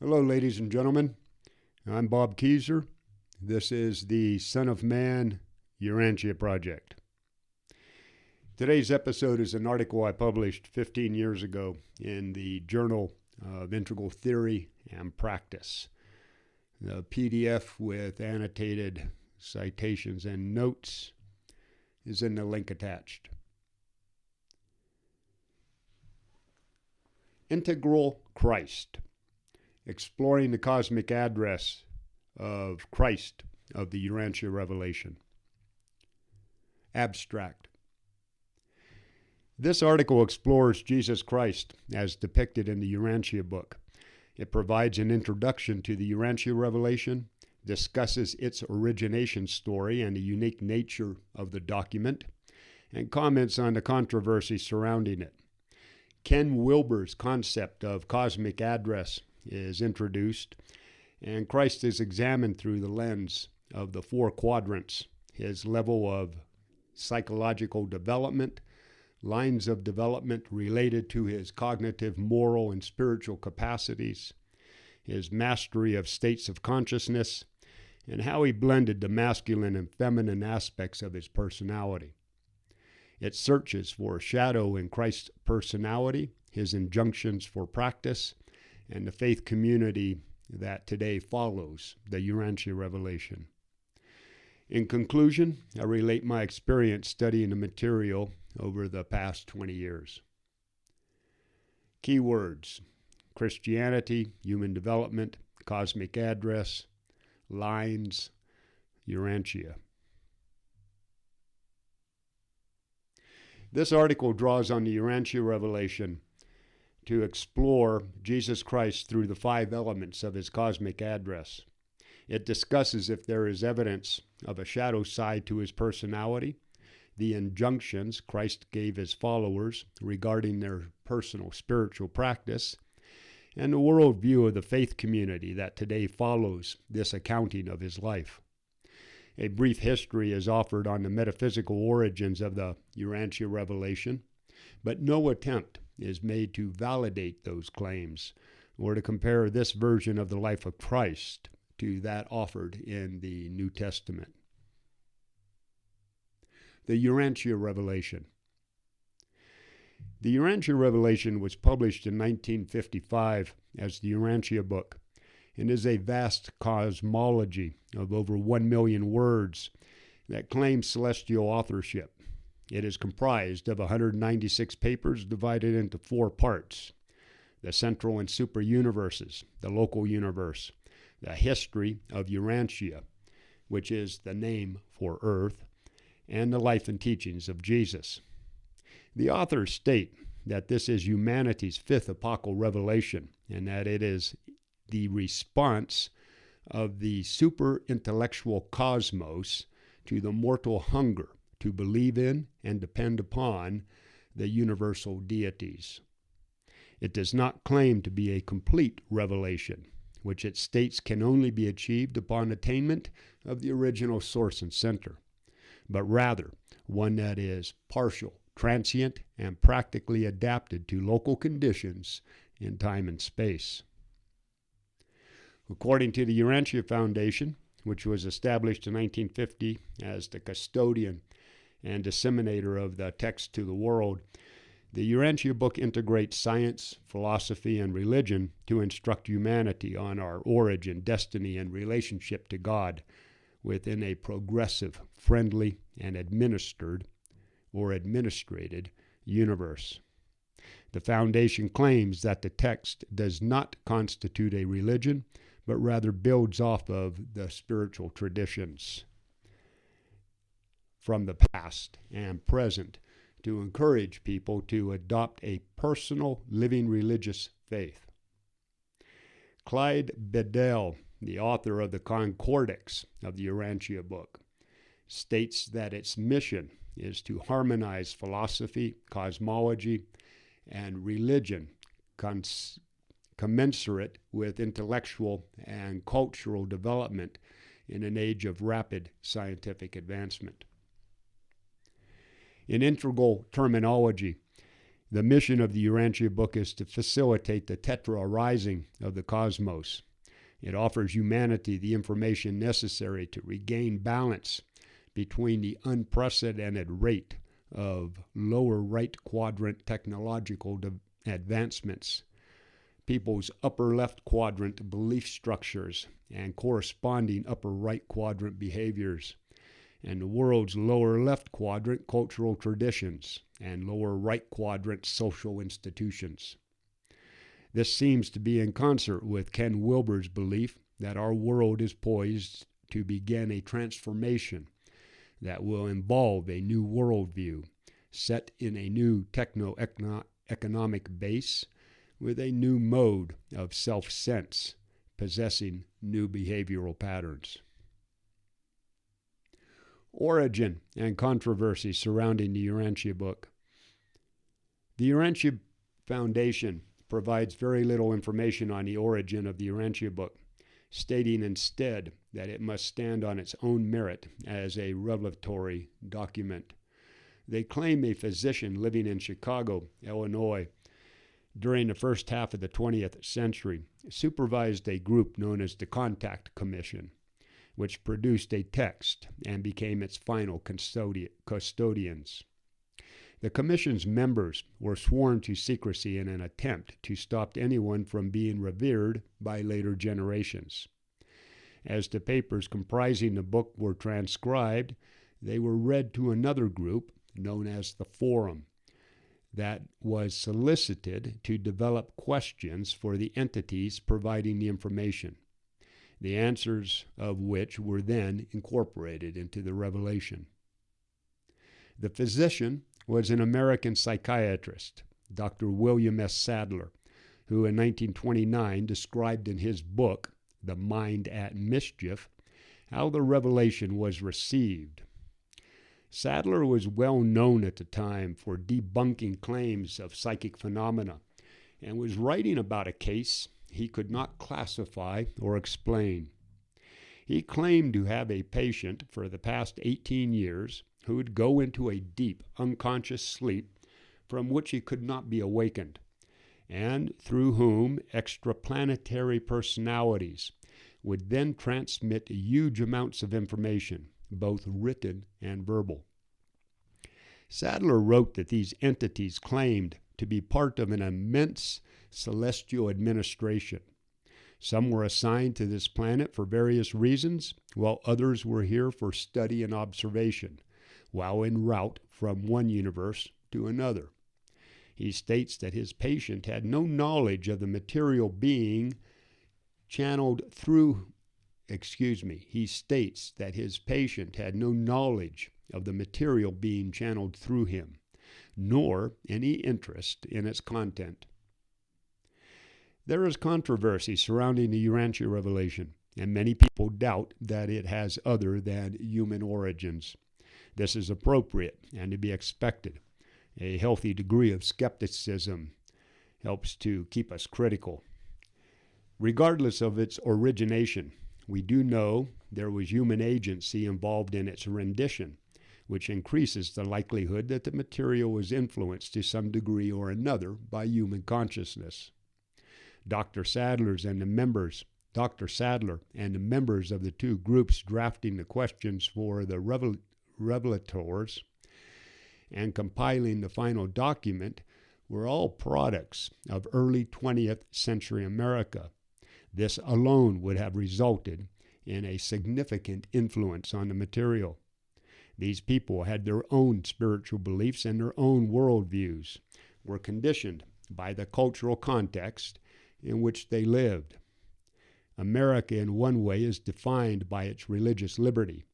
Hello, ladies and gentlemen. I'm Bob Keyser. This is the Son of Man Urantia Project. Today's episode is an article I published 15 years ago in the Journal of Integral Theory and Practice. The PDF with annotated citations and notes is in the link attached. Integral Christ. Exploring the cosmic address of Christ of the Urantia revelation. Abstract. This article explores Jesus Christ as depicted in the Urantia book. It provides an introduction to the Urantia revelation, discusses its origination story and the unique nature of the document, and comments on the controversy surrounding it. Ken Wilber's concept of cosmic address is introduced, and Christ is examined through the lens of the four quadrants, his level of psychological development, lines of development related to his cognitive, moral, and spiritual capacities, his mastery of states of consciousness, and how he blended the masculine and feminine aspects of his personality. It searches for a shadow in Christ's personality, his injunctions for practice, and the faith community that today follows the Urantia revelation. In conclusion, I relate my experience studying the material over the past 20 years. Keywords: Christianity, human development, cosmic address, lines, Urantia. This article draws on the Urantia revelation to explore Jesus Christ through the five elements of his cosmic address. It discusses if there is evidence of a shadow side to his personality, the injunctions Christ gave his followers regarding their personal spiritual practice, and the worldview of the faith community that today follows this accounting of his life. A brief history is offered on the metaphysical origins of the Urantia revelation, but no attempt is made to validate those claims or to compare this version of the life of Christ to that offered in the New Testament. The Urantia revelation. The Urantia revelation was published in 1955 as the Urantia book and is a vast cosmology of over 1 million words that claims celestial authorship. It is comprised of 196 papers divided into 4 parts: the central and super universes, the local universe, the history of Urantia, which is the name for Earth, and the life and teachings of Jesus. The authors state that this is humanity's 5th apocal revelation and that it is the response of the super-intellectual cosmos to the mortal hunger to believe in and depend upon the universal deities. It does not claim to be a complete revelation, which it states can only be achieved upon attainment of the original source and center, but rather one that is partial, transient, and practically adapted to local conditions in time and space. According to the Urantia Foundation, which was established in 1950 as the custodian and disseminator of the text to the world, the Urantia book integrates science, philosophy, and religion to instruct humanity on our origin, destiny, and relationship to God within a progressive, friendly, and administered or administrated universe. The Foundation claims that the text does not constitute a religion, but rather builds off of the spiritual traditions from the past and present to encourage people to adopt a personal living religious faith. Clyde Bedell, the author of the Concordix of the Urantia book, states that its mission is to harmonize philosophy, cosmology, and religion commensurate with intellectual and cultural development in an age of rapid scientific advancement. In integral terminology, The mission of the Urantia book is to facilitate the tetra-arising of the cosmos. It offers humanity the information necessary to regain balance between the unprecedented rate of lower right quadrant technological advancements, people's upper left quadrant belief structures and corresponding upper right quadrant behaviors, and the world's lower left quadrant cultural traditions and lower right quadrant social institutions. This seems to be in concert with Ken Wilber's belief that our world is poised to begin a transformation that will involve a new worldview set in a new techno-economic base with a new mode of self-sense possessing new behavioral patterns. Origin and controversy surrounding the Urantia book. The Urantia Foundation provides very little information on the origin of the Urantia book, stating instead that it must stand on its own merit as a revelatory document. They claim a physician living in Chicago, Illinois, during the first half of the 20th century, supervised a group known as the Contact Commission, which produced a text and became its final custodians. The commission's members were sworn to secrecy in an attempt to stop anyone from being revered by later generations. As the papers comprising the book were transcribed, they were read to another group known as the Forum that was solicited to develop questions for the entities providing the information, the answers of which were then incorporated into the revelation. The physician was an American psychiatrist, Dr. William S. Sadler, who in 1929 described in his book, The Mind at Mischief, how the revelation was received. Sadler was well known at the time for debunking claims of psychic phenomena and was writing about a case he could not classify or explain. He claimed to have a patient for the past 18 years who would go into a deep, unconscious sleep from which he could not be awakened, and through whom extraplanetary personalities would then transmit huge amounts of information, both written and verbal. Sadler wrote that these entities claimed to be part of an immense celestial administration. Some were assigned to this planet for various reasons, while others were here for study and observation, while en route from one universe to another. He states that his patient had no knowledge of the material being channeled through He states that his patient had no knowledge of the material being channeled through him, nor any interest in its content. There is controversy surrounding the Urantia revelation, and many people doubt that it has other than human origins. This is appropriate and to be expected. A healthy degree of skepticism helps to keep us critical. Regardless of its origination, we do know there was human agency involved in its rendition, which increases the likelihood that the material was influenced to some degree or another by human consciousness. Dr. Sadler and the members of the two groups drafting the questions for the revelators and compiling the final document were all products of early 20th century America. This alone would have resulted in a significant influence on the material. These people had their own spiritual beliefs and their own worldviews, were conditioned by the cultural context in which they lived. America, in one way, is defined by its religious liberty,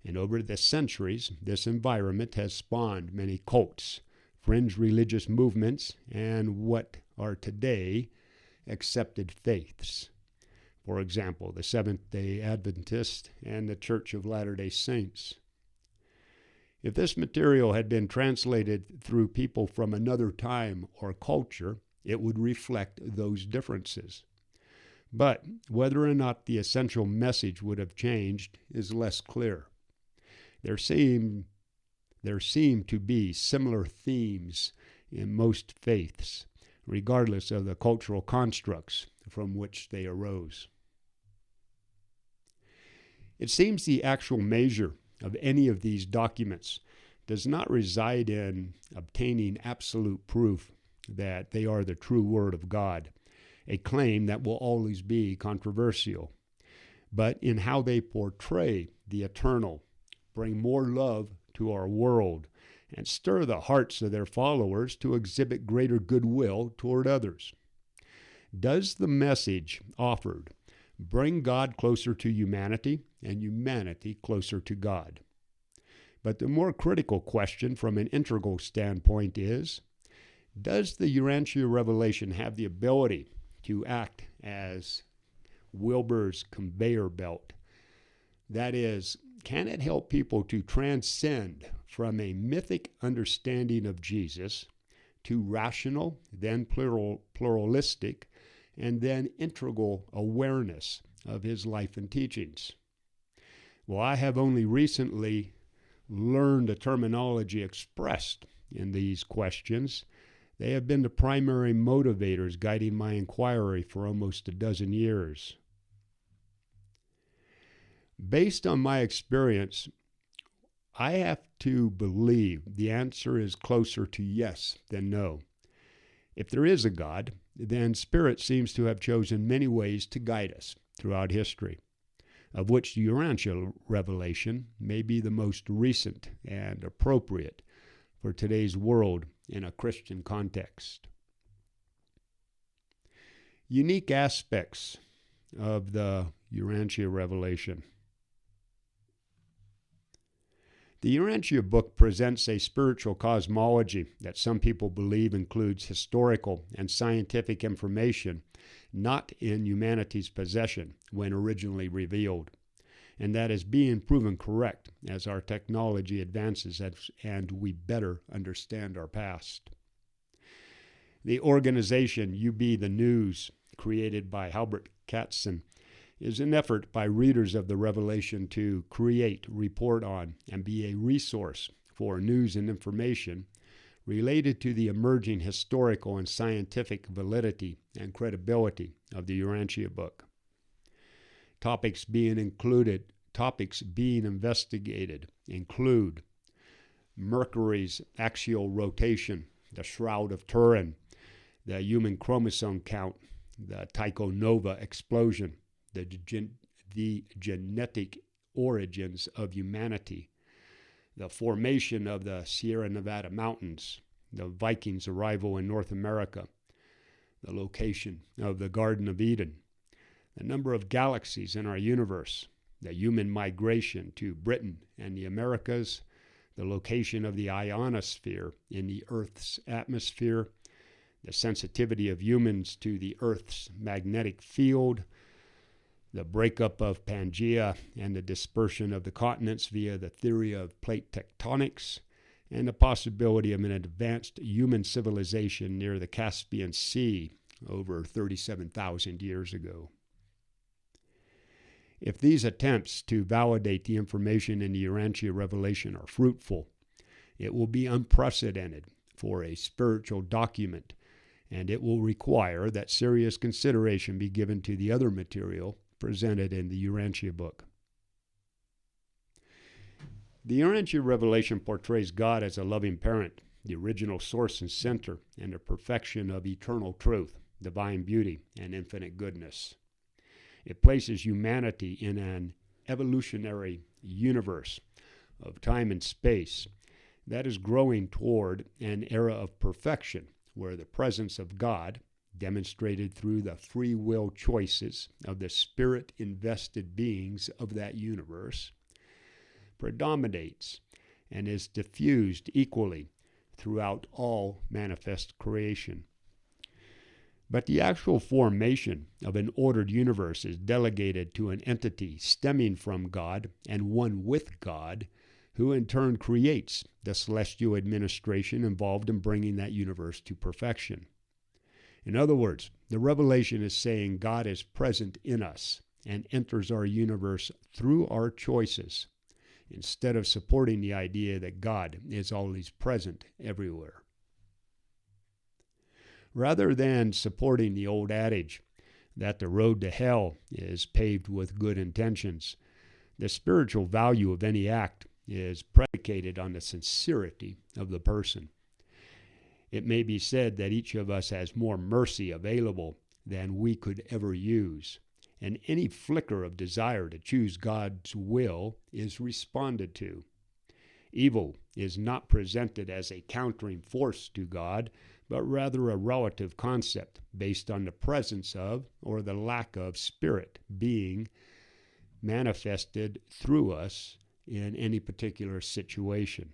and over the centuries, this environment has spawned many cults, fringe religious movements, and what are today accepted faiths. For example, the Seventh-day Adventist and the Church of Latter-day Saints. If this material had been translated through people from another time or culture, it would reflect those differences. But whether or not the essential message would have changed is less clear. There seem to be similar themes in most faiths, regardless of the cultural constructs from which they arose. It seems the actual measure of any of these documents does not reside in obtaining absolute proof that they are the true Word of God, a claim that will always be controversial, but in how they portray the eternal, bring more love to our world, and stir the hearts of their followers to exhibit greater goodwill toward others. Does the message offered bring God closer to humanity and humanity closer to God? But the more critical question from an integral standpoint is, does the Urantia revelation have the ability to act as Wilbur's conveyor belt? That is, can it help people to transcend from a mythic understanding of Jesus to rational, then pluralistic, and then integral awareness of his life and teachings? Well, I have only recently learned the terminology expressed in these questions. They have been the primary motivators guiding my inquiry for almost a dozen years. Based on my experience, I have to believe the answer is closer to yes than no. If there is a God, then Spirit seems to have chosen many ways to guide us throughout history, of which the Urantia revelation may be the most recent and appropriate for today's world in a Christian context. Unique aspects of the Urantia revelation. The Urantia book presents a spiritual cosmology that some people believe includes historical and scientific information not in humanity's possession when originally revealed, and that is being proven correct as our technology advances and we better understand our past. The organization UB The News, created by Halbert Katzen, is an effort by readers of the Revelation to create, report on, and be a resource for news and information related to the emerging historical and scientific validity and credibility of the Urantia book. Topics being investigated include Mercury's axial rotation, the Shroud of Turin, the human chromosome count, the Tycho Nova explosion, the genetic origins of humanity, the formation of the Sierra Nevada mountains, the Vikings' arrival in North America, the location of the Garden of Eden, the number of galaxies in our universe, the human migration to Britain and the Americas, the location of the ionosphere in the Earth's atmosphere, the sensitivity of humans to the Earth's magnetic field, the breakup of Pangaea and the dispersion of the continents via the theory of plate tectonics, and the possibility of an advanced human civilization near the Caspian Sea over 37,000 years ago. If these attempts to validate the information in the Urantia revelation are fruitful, it will be unprecedented for a spiritual document, and it will require that serious consideration be given to the other material presented in the Urantia book. The Urantia revelation portrays God as a loving parent, the original source and center, and the perfection of eternal truth, divine beauty, and infinite goodness. It places humanity in an evolutionary universe of time and space that is growing toward an era of perfection where the presence of God, demonstrated through the free will choices of the spirit-invested beings of that universe, predominates and is diffused equally throughout all manifest creation. But the actual formation of an ordered universe is delegated to an entity stemming from God and one with God, who in turn creates the celestial administration involved in bringing that universe to perfection. In other words, the revelation is saying God is present in us and enters our universe through our choices, instead of supporting the idea that God is always present everywhere. Rather than supporting the old adage that the road to hell is paved with good intentions, the spiritual value of any act is predicated on the sincerity of the person. It may be said that each of us has more mercy available than we could ever use, and any flicker of desire to choose God's will is responded to. Evil is not presented as a countering force to God, but rather a relative concept based on the presence of or the lack of spirit being manifested through us in any particular situation.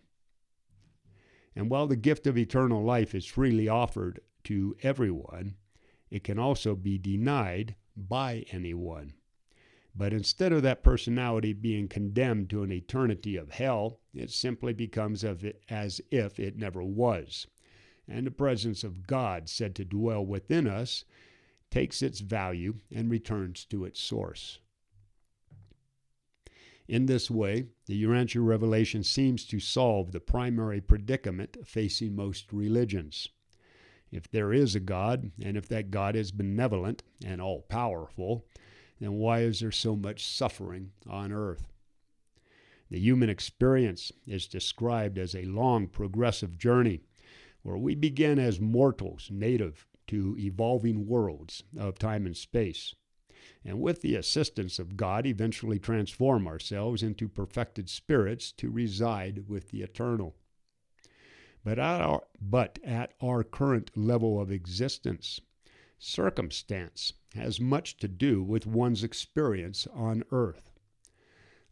And while the gift of eternal life is freely offered to everyone, it can also be denied by anyone. But instead of that personality being condemned to an eternity of hell, it simply becomes as if it never was. And the presence of God, said to dwell within us, takes its value and returns to its source. In this way, the Urantia revelation seems to solve the primary predicament facing most religions. If there is a God, and if that God is benevolent and all-powerful, then why is there so much suffering on earth? The human experience is described as a long progressive journey where we begin as mortals native to evolving worlds of time and space, and with the assistance of God eventually transform ourselves into perfected spirits to reside with the eternal. But at our current level of existence, circumstance has much to do with one's experience on earth.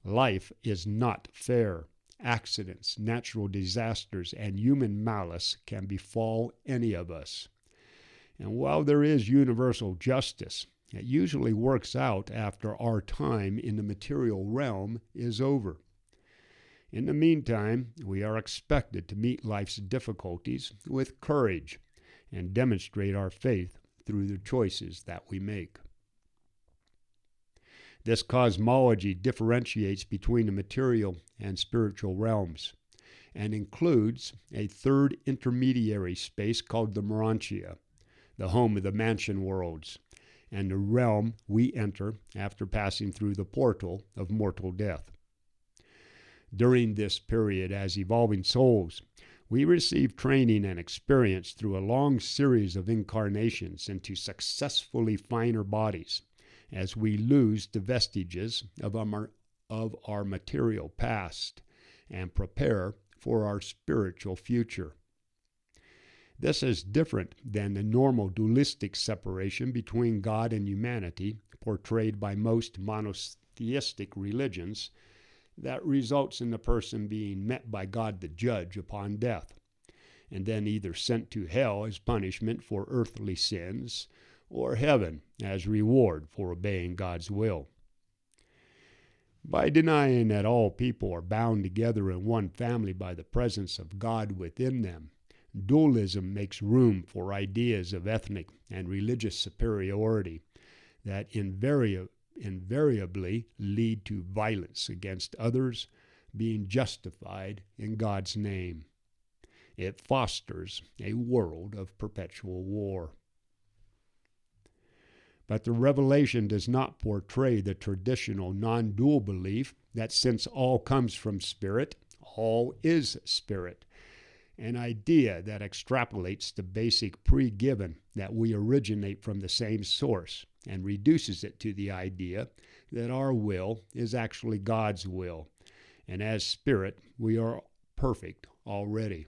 Life is not fair. Accidents, natural disasters, and human malice can befall any of us. And while there is universal justice, it usually works out after our time in the material realm is over. In the meantime, we are expected to meet life's difficulties with courage and demonstrate our faith through the choices that we make. This cosmology differentiates between the material and spiritual realms and includes a third intermediary space called the Urantia, the home of the mansion worlds, and the realm we enter after passing through the portal of mortal death. During this period, as evolving souls, we receive training and experience through a long series of incarnations into successfully finer bodies, as we lose the vestiges of our material past and prepare for our spiritual future. This is different than the normal dualistic separation between God and humanity portrayed by most monotheistic religions that results in the person being met by God the judge upon death, and then either sent to hell as punishment for earthly sins or heaven as reward for obeying God's will. By denying that all people are bound together in one family by the presence of God within them, dualism makes room for ideas of ethnic and religious superiority that invariably lead to violence against others being justified in God's name. It fosters a world of perpetual war. But the revelation does not portray the traditional non-dual belief that since all comes from spirit, all is spirit, an idea that extrapolates the basic pre-given that we originate from the same source and reduces it to the idea that our will is actually God's will, and as spirit we are perfect already.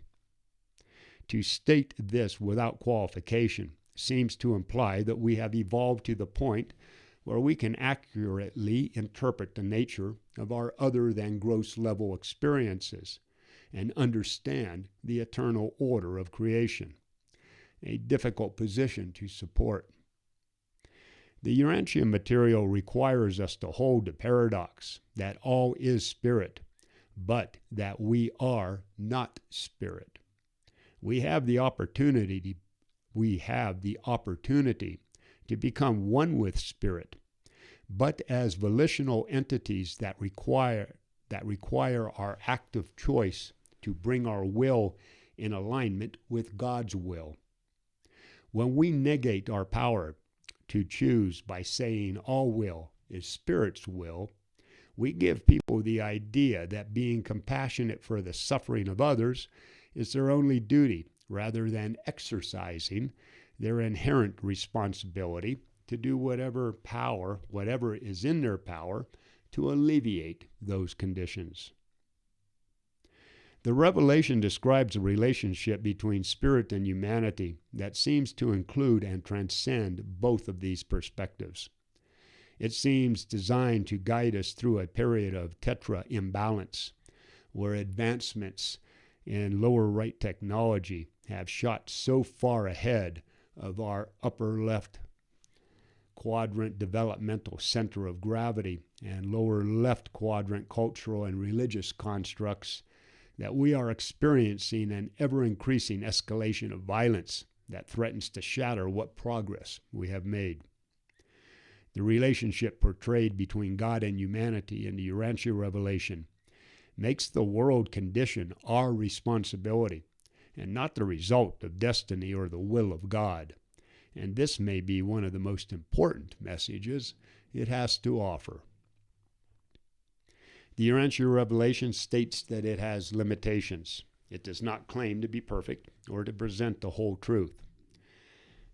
To state this without qualification seems to imply that we have evolved to the point where we can accurately interpret the nature of our other than gross level experiences and understand the eternal order of creation, a difficult position to support. The Urantia material requires us to hold the paradox that all is spirit, but that we are not spirit. We have the opportunity to become one with spirit, but as volitional entities that require our active choice to bring our will in alignment with God's will. When we negate our power to choose by saying all will is Spirit's will, we give people the idea that being compassionate for the suffering of others is their only duty, rather than exercising their inherent responsibility to do whatever is in their power to alleviate those conditions. The Revelation describes a relationship between spirit and humanity that seems to include and transcend both of these perspectives. It seems designed to guide us through a period of tetra imbalance, where advancements in lower right technology have shot so far ahead of our upper left quadrant developmental center of gravity and lower left quadrant cultural and religious constructs that we are experiencing an ever-increasing escalation of violence that threatens to shatter what progress we have made. The relationship portrayed between God and humanity in the Urantia revelation makes the world condition our responsibility and not the result of destiny or the will of God. And this may be one of the most important messages it has to offer. The Urantia revelation states that it has limitations. It does not claim to be perfect or to present the whole truth.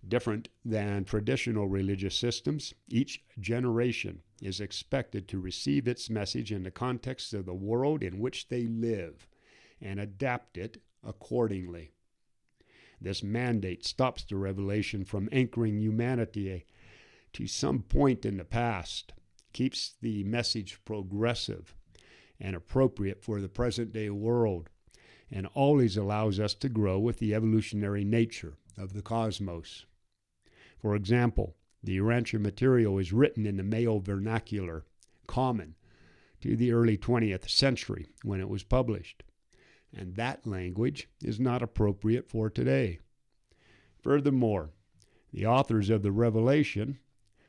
Different than traditional religious systems, each generation is expected to receive its message in the context of the world in which they live and adapt it accordingly. This mandate stops the revelation from anchoring humanity to some point in the past, keeps the message progressive and appropriate for the present-day world, and always allows us to grow with the evolutionary nature of the cosmos. For example, the Urantia material is written in the male vernacular, common to the early 20th century when it was published, and that language is not appropriate for today. Furthermore, the authors of the Revelation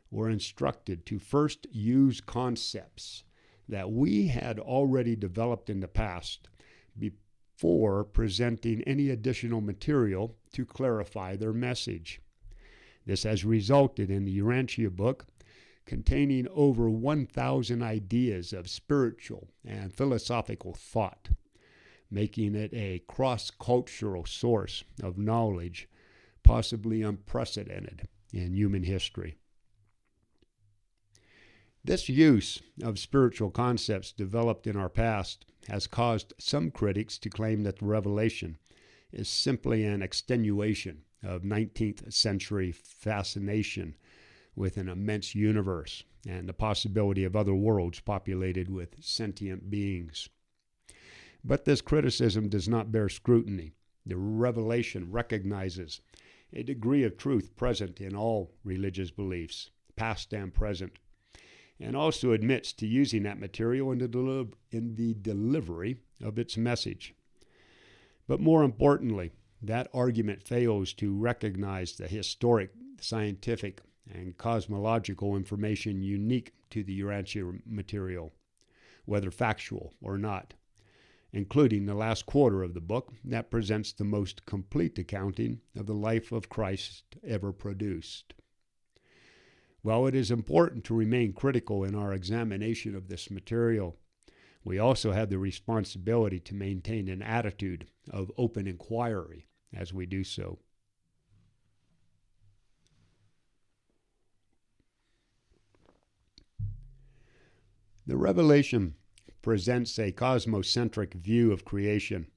were instructed to first use concepts that we had already developed in the past before presenting any additional material to clarify their message. This has resulted in the Urantia book containing over 1,000 ideas of spiritual and philosophical thought, making it a cross-cultural source of knowledge possibly unprecedented in human history. This use of spiritual concepts developed in our past has caused some critics to claim that the Revelation is simply an extenuation of 19th century fascination with an immense universe and the possibility of other worlds populated with sentient beings. But this criticism does not bear scrutiny. The Revelation recognizes a degree of truth present in all religious beliefs, past and present, and also admits to using that material in the delivery of its message. But more importantly, that argument fails to recognize the historic, scientific, and cosmological information unique to the Urantia material, whether factual or not, including the last quarter of the book that presents the most complete accounting of the life of Christ ever produced. While it is important to remain critical in our examination of this material, we also have the responsibility to maintain an attitude of open inquiry as we do so. The Revelation presents a cosmocentric view of creation,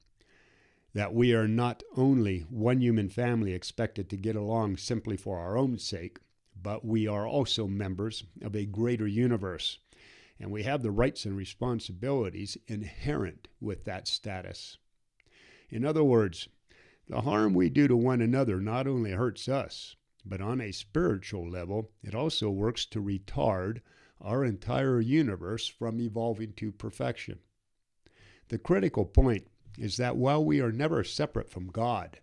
that we are not only one human family expected to get along simply for our own sake, but we are also members of a greater universe, and we have the rights and responsibilities inherent with that status. In other words, the harm we do to one another not only hurts us, but on a spiritual level, it also works to retard our entire universe from evolving to perfection. The critical point is that while we are never separate from God,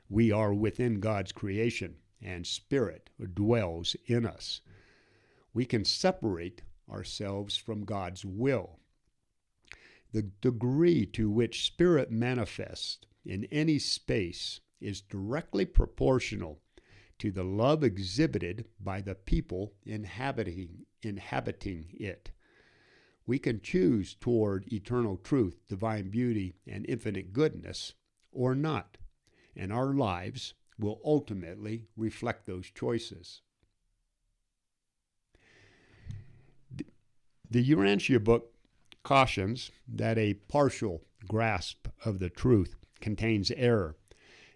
we are within God's creation, and Spirit dwells in us. We can separate ourselves from God's will. The degree to which Spirit manifests in any space is directly proportional to the love exhibited by the people inhabiting it. We can choose toward eternal truth, divine beauty, and infinite goodness, or not, and our lives will ultimately reflect those choices. The Urantia book cautions that a partial grasp of the truth contains error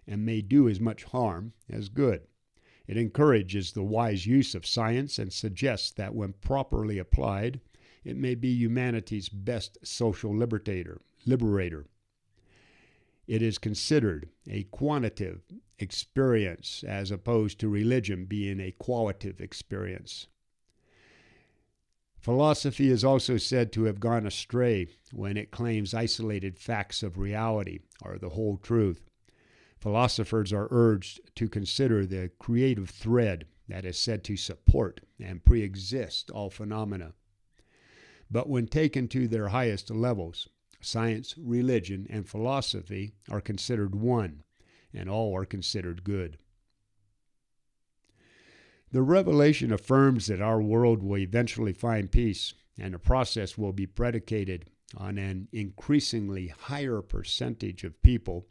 and may do as much harm as good. It encourages the wise use of science and suggests that when properly applied, it may be humanity's best social liberator. It is considered a quantitative experience as opposed to religion being a qualitative experience. Philosophy is also said to have gone astray when it claims isolated facts of reality are the whole truth. Philosophers are urged to consider the creative thread that is said to support and pre-exist all phenomena. But when taken to their highest levels, science, religion, and philosophy are considered one, and all are considered good. The revelation affirms that our world will eventually find peace, and the process will be predicated on an increasingly higher percentage of people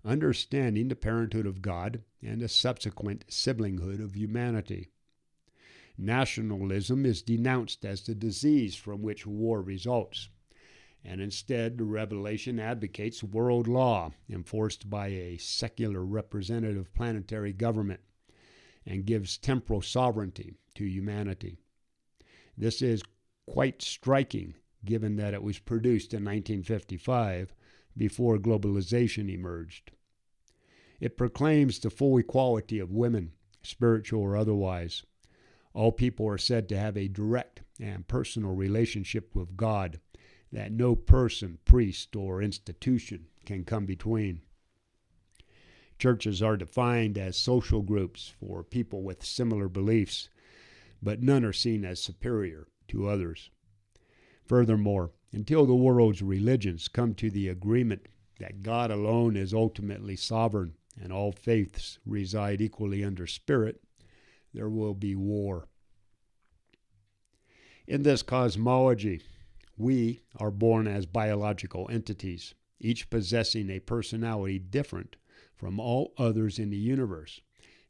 understanding the parenthood of God and the subsequent siblinghood of humanity. Nationalism is denounced as the disease from which war results, and instead the revelation advocates world law enforced by a secular representative planetary government and gives temporal sovereignty to humanity. This is quite striking given that it was produced in 1955 before globalization emerged. It proclaims the full equality of women, spiritual or otherwise. All people are said to have a direct and personal relationship with God that no person, priest, or institution can come between. Churches are defined as social groups for people with similar beliefs, but none are seen as superior to others. Furthermore, until the world's religions come to the agreement that God alone is ultimately sovereign and all faiths reside equally under spirit, there will be war. In this cosmology, we are born as biological entities, each possessing a personality different from all others in the universe,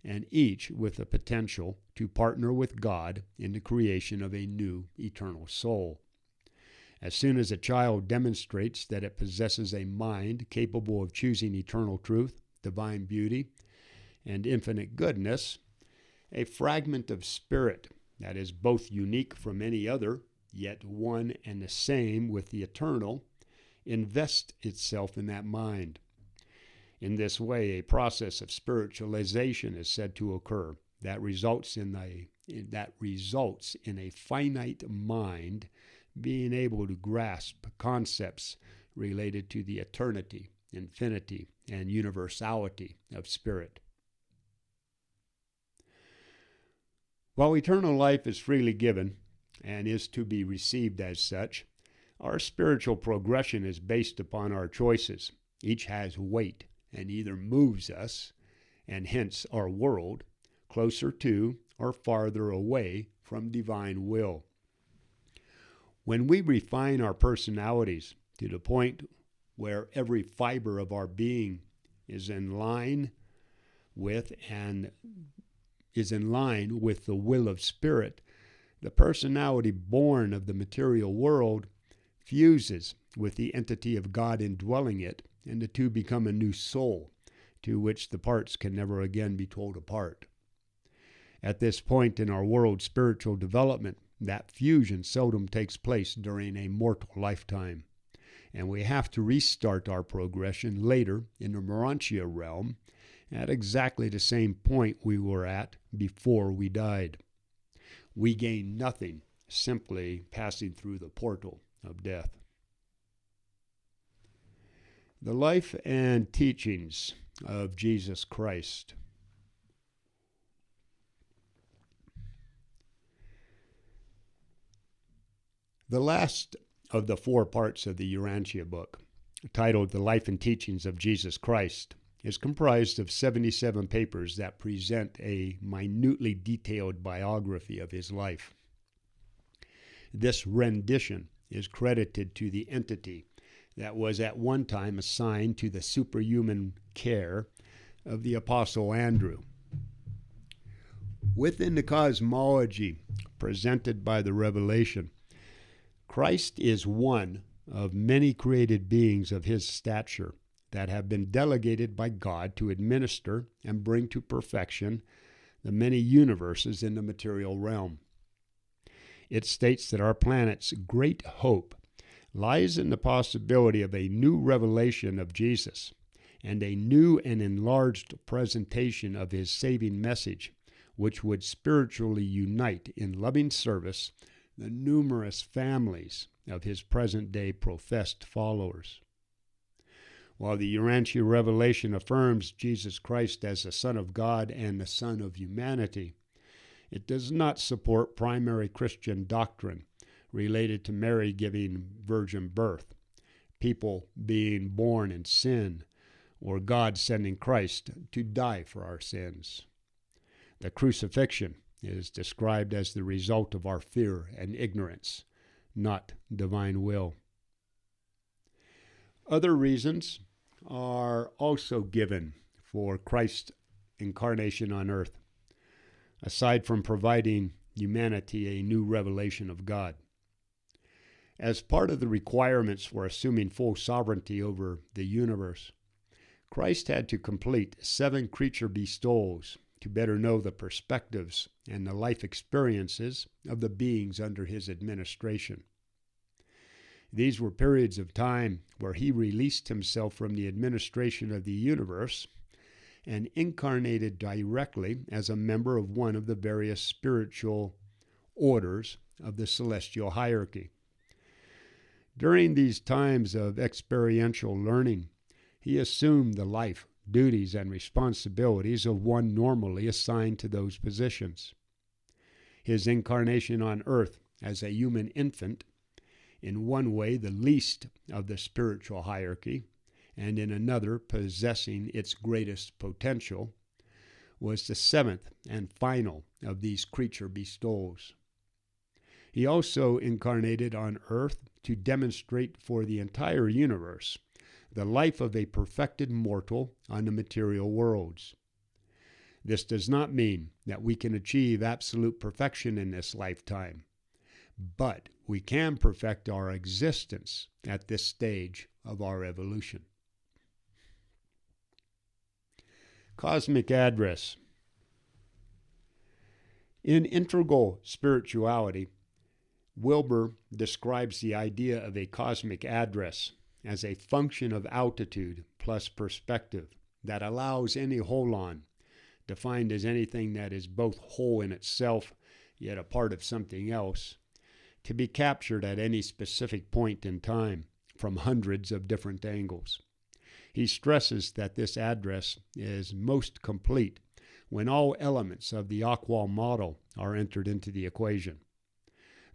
and each with the potential to partner with God in the creation of a new eternal soul. As soon as a child demonstrates that it possesses a mind capable of choosing eternal truth, divine beauty, and infinite goodness, a fragment of spirit that is both unique from any other, yet one and the same with the eternal, invests itself in that mind. In this way, a process of spiritualization is said to occur that results in a finite mind being able to grasp concepts related to the eternity, infinity, and universality of spirit. While eternal life is freely given and is to be received as such, our spiritual progression is based upon our choices. Each has weight and either moves us, and hence our world, closer to or farther away from divine will. When we refine our personalities to the point where every fiber of our being is in line with the will of spirit, the personality born of the material world fuses with the entity of God indwelling it, and the two become a new soul, to which the parts can never again be told apart. At this point in our world's spiritual development, that fusion seldom takes place during a mortal lifetime, and we have to restart our progression later in the Urantia realm at exactly the same point we were at before we died. We gain nothing simply passing through the portal of death. The life and teachings of Jesus Christ. The last of the 4 parts of the Urantia book, titled The Life and Teachings of Jesus Christ, is comprised of 77 papers that present a minutely detailed biography of his life. This rendition is credited to the entity that was at one time assigned to the superhuman care of the Apostle Andrew. Within the cosmology presented by the Revelation, Christ is one of many created beings of his stature that have been delegated by God to administer and bring to perfection the many universes in the material realm. It states that our planet's great hope lies in the possibility of a new revelation of Jesus and a new and enlarged presentation of his saving message, which would spiritually unite in loving service the numerous families of his present-day professed followers. While the Urantia revelation affirms Jesus Christ as the Son of God and the Son of humanity, it does not support primary Christian doctrine related to Mary giving virgin birth, people being born in sin, or God sending Christ to die for our sins. The crucifixion is described as the result of our fear and ignorance, not divine will. Other reasons are also given for Christ's incarnation on earth, aside from providing humanity a new revelation of God. As part of the requirements for assuming full sovereignty over the universe, Christ had to complete 7 creature bestowals to better know the perspectives and the life experiences of the beings under his administration. These were periods of time where he released himself from the administration of the universe and incarnated directly as a member of one of the various spiritual orders of the celestial hierarchy. During these times of experiential learning, he assumed the life, duties, and responsibilities of one normally assigned to those positions. His incarnation on earth as a human infant, in one way the least of the spiritual hierarchy, and in another possessing its greatest potential, was the 7th and final of these creature bestowals. He also incarnated on earth to demonstrate for the entire universe the life of a perfected mortal on the material worlds. This does not mean that we can achieve absolute perfection in this lifetime, but we can perfect our existence at this stage of our evolution. Cosmic address. In Integral Spirituality, Wilber describes the idea of a cosmic address as a function of altitude plus perspective that allows any holon, defined as anything that is both whole in itself yet a part of something else, to be captured at any specific point in time from hundreds of different angles. He stresses that this address is most complete when all elements of the Aqua model are entered into the equation.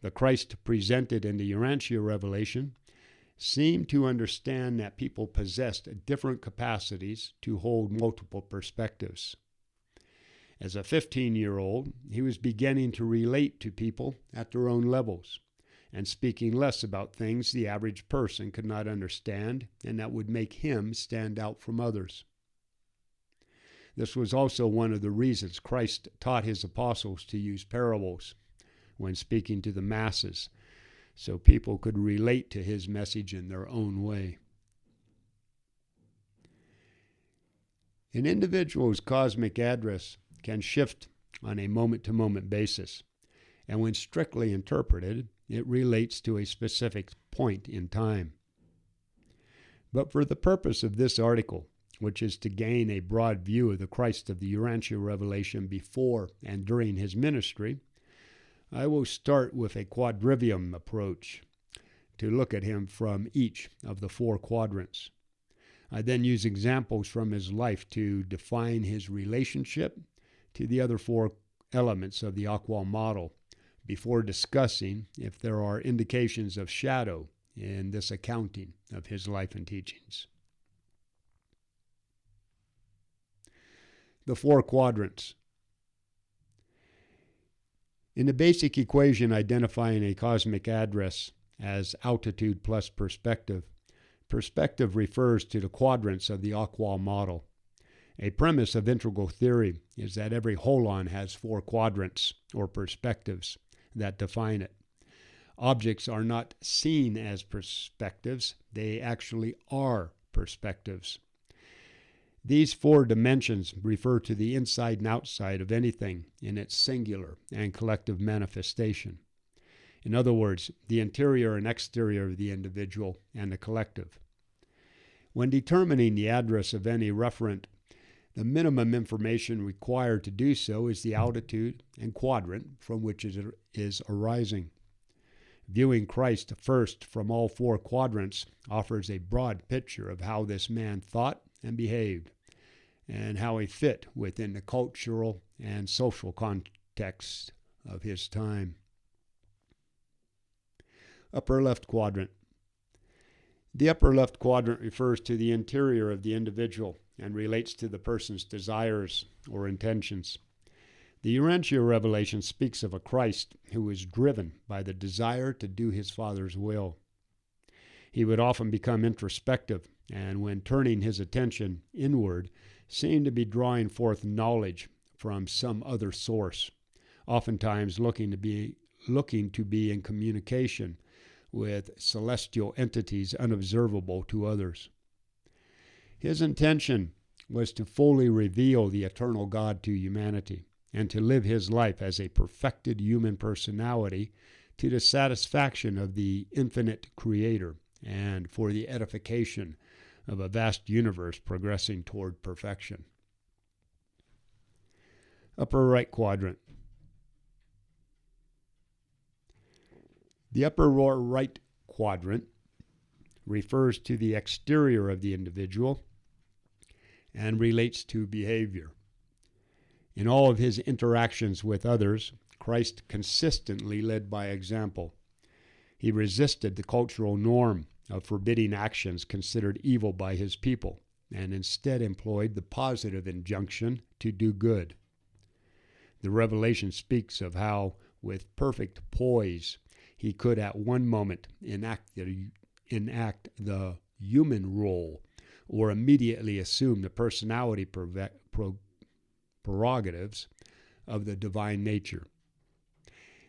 The Christ presented in the Urantia revelation seemed to understand that people possessed different capacities to hold multiple perspectives. As a 15-year-old, he was beginning to relate to people at their own levels and speaking less about things the average person could not understand and that would make him stand out from others. This was also one of the reasons Christ taught his apostles to use parables when speaking to the masses, so people could relate to his message in their own way. An individual's cosmic address can shift on a moment-to-moment basis, and when strictly interpreted, it relates to a specific point in time. But for the purpose of this article, which is to gain a broad view of the Christ of the Urantia revelation before and during his ministry, I will start with a quadrivium approach to look at him from each of the 4 quadrants. I then use examples from his life to define his relationship to the other 4 elements of the Aqua model before discussing if there are indications of shadow in this accounting of his life and teachings. The four quadrants. In the basic equation identifying a cosmic address as altitude plus perspective, perspective refers to the quadrants of the Aqua model. A premise of integral theory is that every holon has four quadrants, or perspectives, that define it. Objects are not seen as perspectives, they actually are perspectives. These four dimensions refer to the inside and outside of anything in its singular and collective manifestation. In other words, the interior and exterior of the individual and the collective. When determining the address of any referent, the minimum information required to do so is the altitude and quadrant from which it is arising. Viewing Christ first from all four quadrants offers a broad picture of how this man thought and behaved, and how he fit within the cultural and social context of his time. Upper left quadrant. The upper left quadrant refers to the interior of the individual and relates to the person's desires or intentions. The Urantia revelation speaks of a Christ who is driven by the desire to do his Father's will. He would often become introspective, and when turning his attention inward, seemed to be drawing forth knowledge from some other source, oftentimes looking to be in communication with celestial entities unobservable to others. His intention was to fully reveal the eternal God to humanity, and to live his life as a perfected human personality to the satisfaction of the infinite Creator and for the edification of a vast universe progressing toward perfection. Upper right quadrant. The upper right quadrant refers to the exterior of the individual and relates to behavior. In all of his interactions with others, Christ consistently led by example. He resisted the cultural norm of forbidding actions considered evil by his people, and instead employed the positive injunction to do good. The Revelation speaks of how, with perfect poise, he could at one moment enact the human role, or immediately assume the personality prerogatives of the divine nature,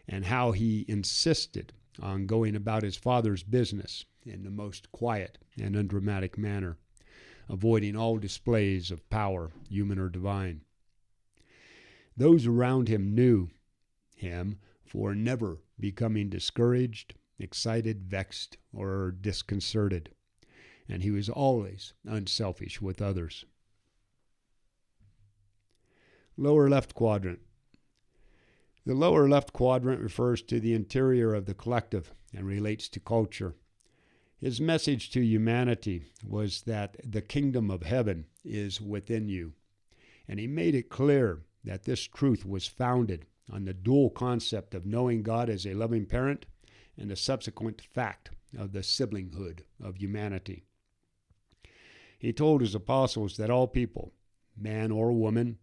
and how he insisted on going about his Father's business in the most quiet and undramatic manner, avoiding all displays of power, human or divine. Those around him knew him for never becoming discouraged, excited, vexed, or disconcerted, and he was always unselfish with others. Lower left quadrant. The lower left quadrant refers to the interior of the collective and relates to culture. His message to humanity was that the kingdom of heaven is within you, and he made it clear that this truth was founded on the dual concept of knowing God as a loving parent and the subsequent fact of the siblinghood of humanity. He told his apostles that all people, man or woman,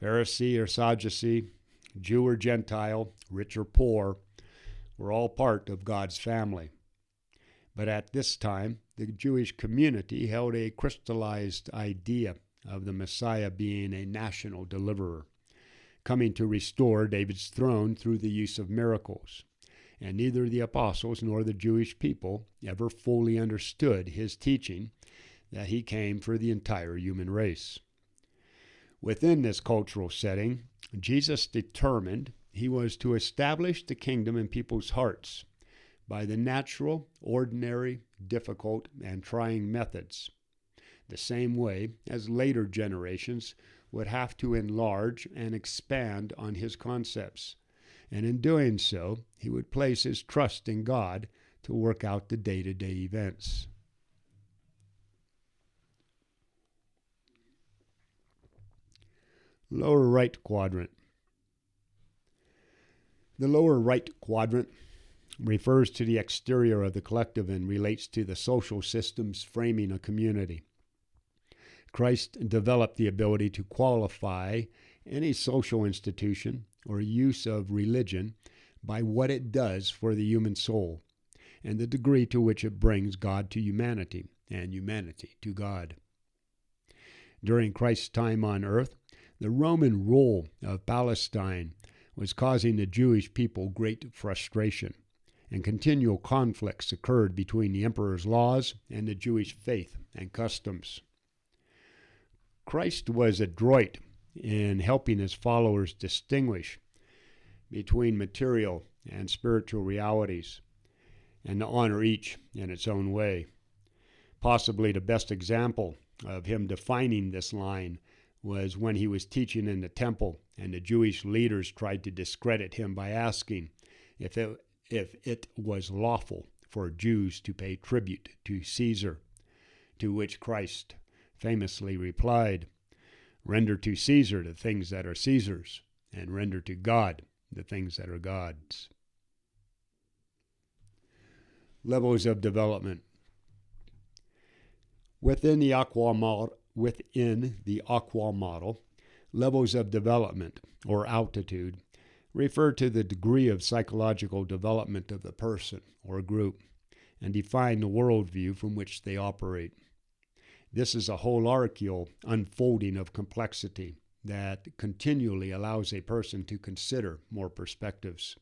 Pharisee or Sadducee, Jew or Gentile, rich or poor, were all part of God's family. But at this time, the Jewish community held a crystallized idea of the Messiah being a national deliverer, coming to restore David's throne through the use of miracles. And neither the apostles nor the Jewish people ever fully understood his teaching that he came for the entire human race. Within this cultural setting, Jesus determined he was to establish the kingdom in people's hearts by the natural, ordinary, difficult, and trying methods, the same way as later generations would have to enlarge and expand on his concepts, and in doing so, he would place his trust in God to work out the day-to-day events. Lower right quadrant. The lower right quadrant refers to the exterior of the collective and relates to the social systems framing a community. Christ developed the ability to qualify any social institution or use of religion by what it does for the human soul and the degree to which it brings God to humanity and humanity to God. During Christ's time on earth, the Roman rule of Palestine was causing the Jewish people great frustration, and continual conflicts occurred between the emperor's laws and the Jewish faith and customs. Christ was adroit in helping his followers distinguish between material and spiritual realities and to honor each in its own way. Possibly the best example of him defining this line was when he was teaching in the temple and the Jewish leaders tried to discredit him by asking if it was lawful for Jews to pay tribute to Caesar, to which Christ famously replied, "Render to Caesar the things that are Caesar's, and render to God the things that are God's." Levels of development. Within the Aqua model, levels of development, or altitude, refer to the degree of psychological development of the person or group and define the worldview from which they operate. This is a hierarchical unfolding of complexity that continually allows a person to consider more perspectives.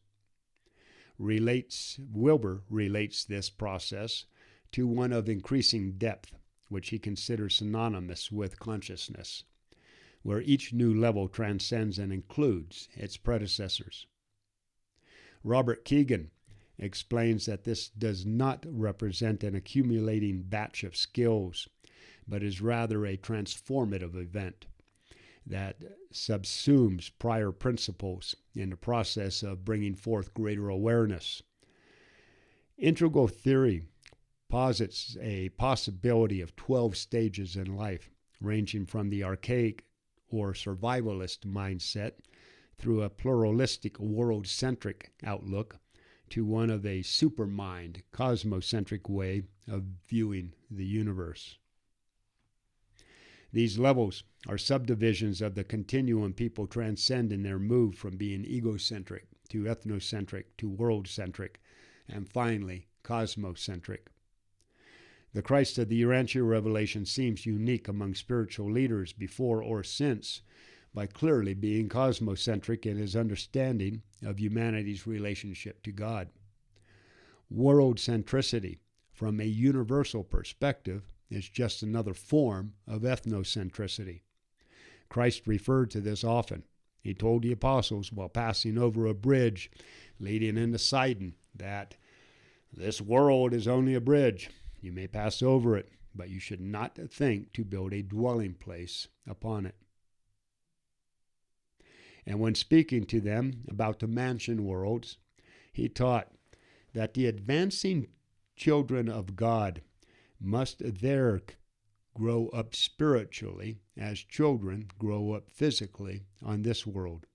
Wilber relates this process to one of increasing depth, which he considers synonymous with consciousness, where each new level transcends and includes its predecessors. Robert Keegan explains that this does not represent an accumulating batch of skills, but is rather a transformative event that subsumes prior principles in the process of bringing forth greater awareness. Integral theory posits a possibility of 12 stages in life, ranging from the archaic or survivalist mindset through a pluralistic world-centric outlook to one of a supermind, cosmocentric way of viewing the universe. These levels are subdivisions of the continuum people transcend in their move from being egocentric to ethnocentric to world-centric, and finally, cosmocentric. The Christ of the Urantia revelation seems unique among spiritual leaders before or since by clearly being cosmocentric in his understanding of humanity's relationship to God. World centricity, from a universal perspective, is just another form of ethnocentricity. Christ referred to this often. He told the apostles while passing over a bridge leading into Sidon that this world is only a bridge. You may pass over it, but you should not think to build a dwelling place upon it. And when speaking to them about the mansion worlds, he taught that the advancing children of God must there grow up spiritually as children grow up physically on this world.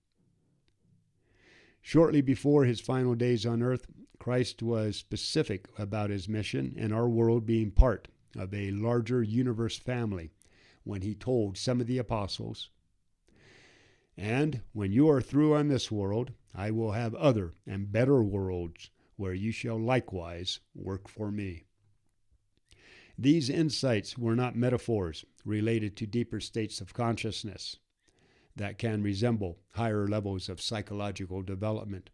Shortly before his final days on earth, Christ was specific about his mission and our world being part of a larger universe family when he told some of the apostles, "And when you are through on this world, I will have other and better worlds where you shall likewise work for me." These insights were not metaphors related to deeper states of consciousness that can resemble higher levels of psychological development,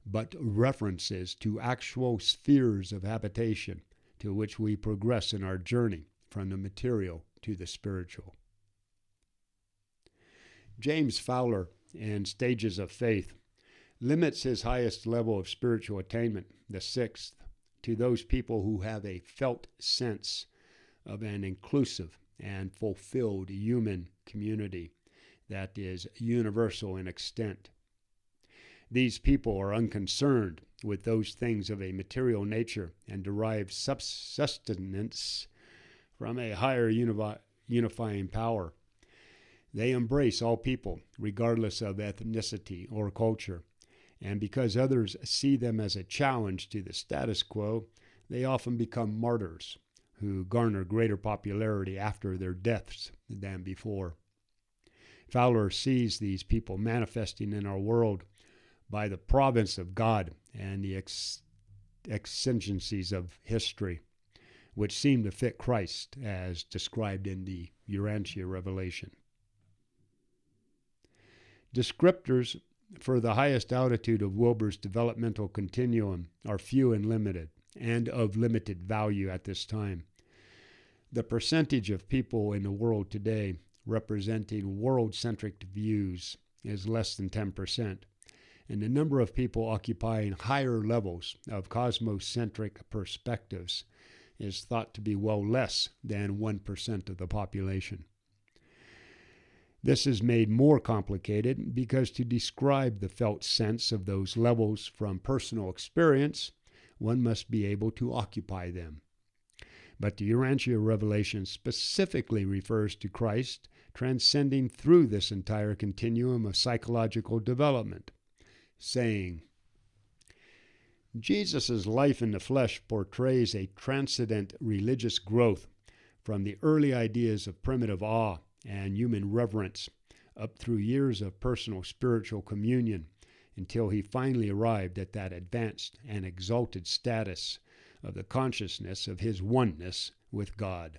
but references to actual spheres of habitation to which we progress in our journey from the material to the spiritual. James Fowler, in Stages of Faith, limits his highest level of spiritual attainment, the sixth, to those people who have a felt sense of an inclusive and fulfilled human community that is universal in extent. These people are unconcerned with those things of a material nature and derive sustenance from a higher unifying power. They embrace all people, regardless of ethnicity or culture, and because others see them as a challenge to the status quo, they often become martyrs who garner greater popularity after their deaths than before. Fowler sees these people manifesting in our world by the providence of God and the exigencies of history, which seem to fit Christ as described in the Urantia revelation. Descriptors for the highest altitude of Wilber's developmental continuum are few and limited, and of limited value at this time. The percentage of people in the world today representing world-centric views is less than 10%, and the number of people occupying higher levels of cosmocentric perspectives is thought to be well less than 1% of the population. This is made more complicated because to describe the felt sense of those levels from personal experience, one must be able to occupy them. But the Urantia revelation specifically refers to Christ transcending through this entire continuum of psychological development, saying, Jesus' life in the flesh portrays a transcendent religious growth from the early ideas of primitive awe and human reverence up through years of personal spiritual communion until he finally arrived at that advanced and exalted status of the consciousness of his oneness with God.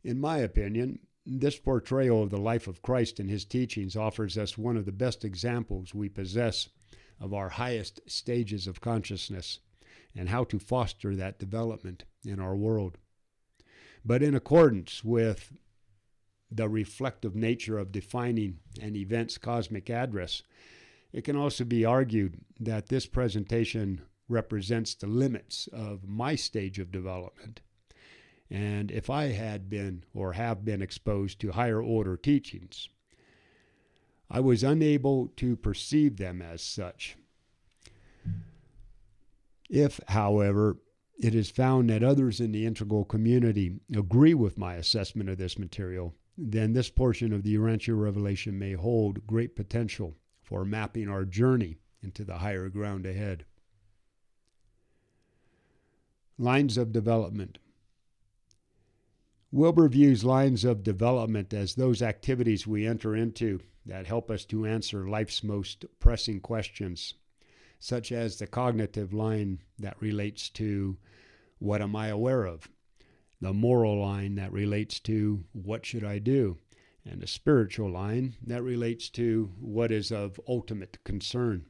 In my opinion, this portrayal of the life of Christ and his teachings offers us one of the best examples we possess of our highest stages of consciousness and how to foster that development in our world. But in accordance with the reflective nature of defining an event's cosmic address, it can also be argued that this presentation represents the limits of my stage of development. And if I had been or have been exposed to higher order teachings, I was unable to perceive them as such. If, however, it is found that others in the integral community agree with my assessment of this material, then this portion of the Urantia revelation may hold great potential for mapping our journey into the higher ground ahead. Lines of development. Wilber views lines of development as those activities we enter into that help us to answer life's most pressing questions, such as the cognitive line that relates to what am I aware of, the moral line that relates to what should I do, and the spiritual line that relates to what is of ultimate concern.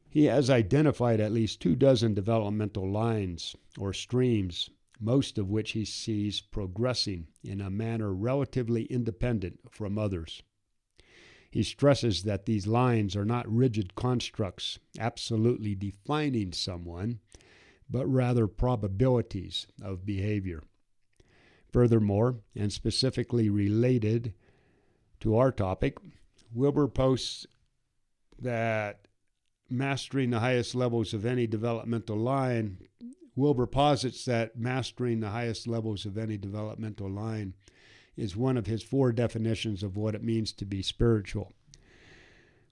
He has identified at least 24 developmental lines or streams, most of which he sees progressing in a manner relatively independent from others. He stresses that these lines are not rigid constructs absolutely defining someone, but rather probabilities of behavior. Furthermore, and specifically related to our topic, Wilber posts that mastering the highest levels of any developmental line, Wilber posits that mastering the highest levels of any developmental line is one of his 4 definitions of what it means to be spiritual.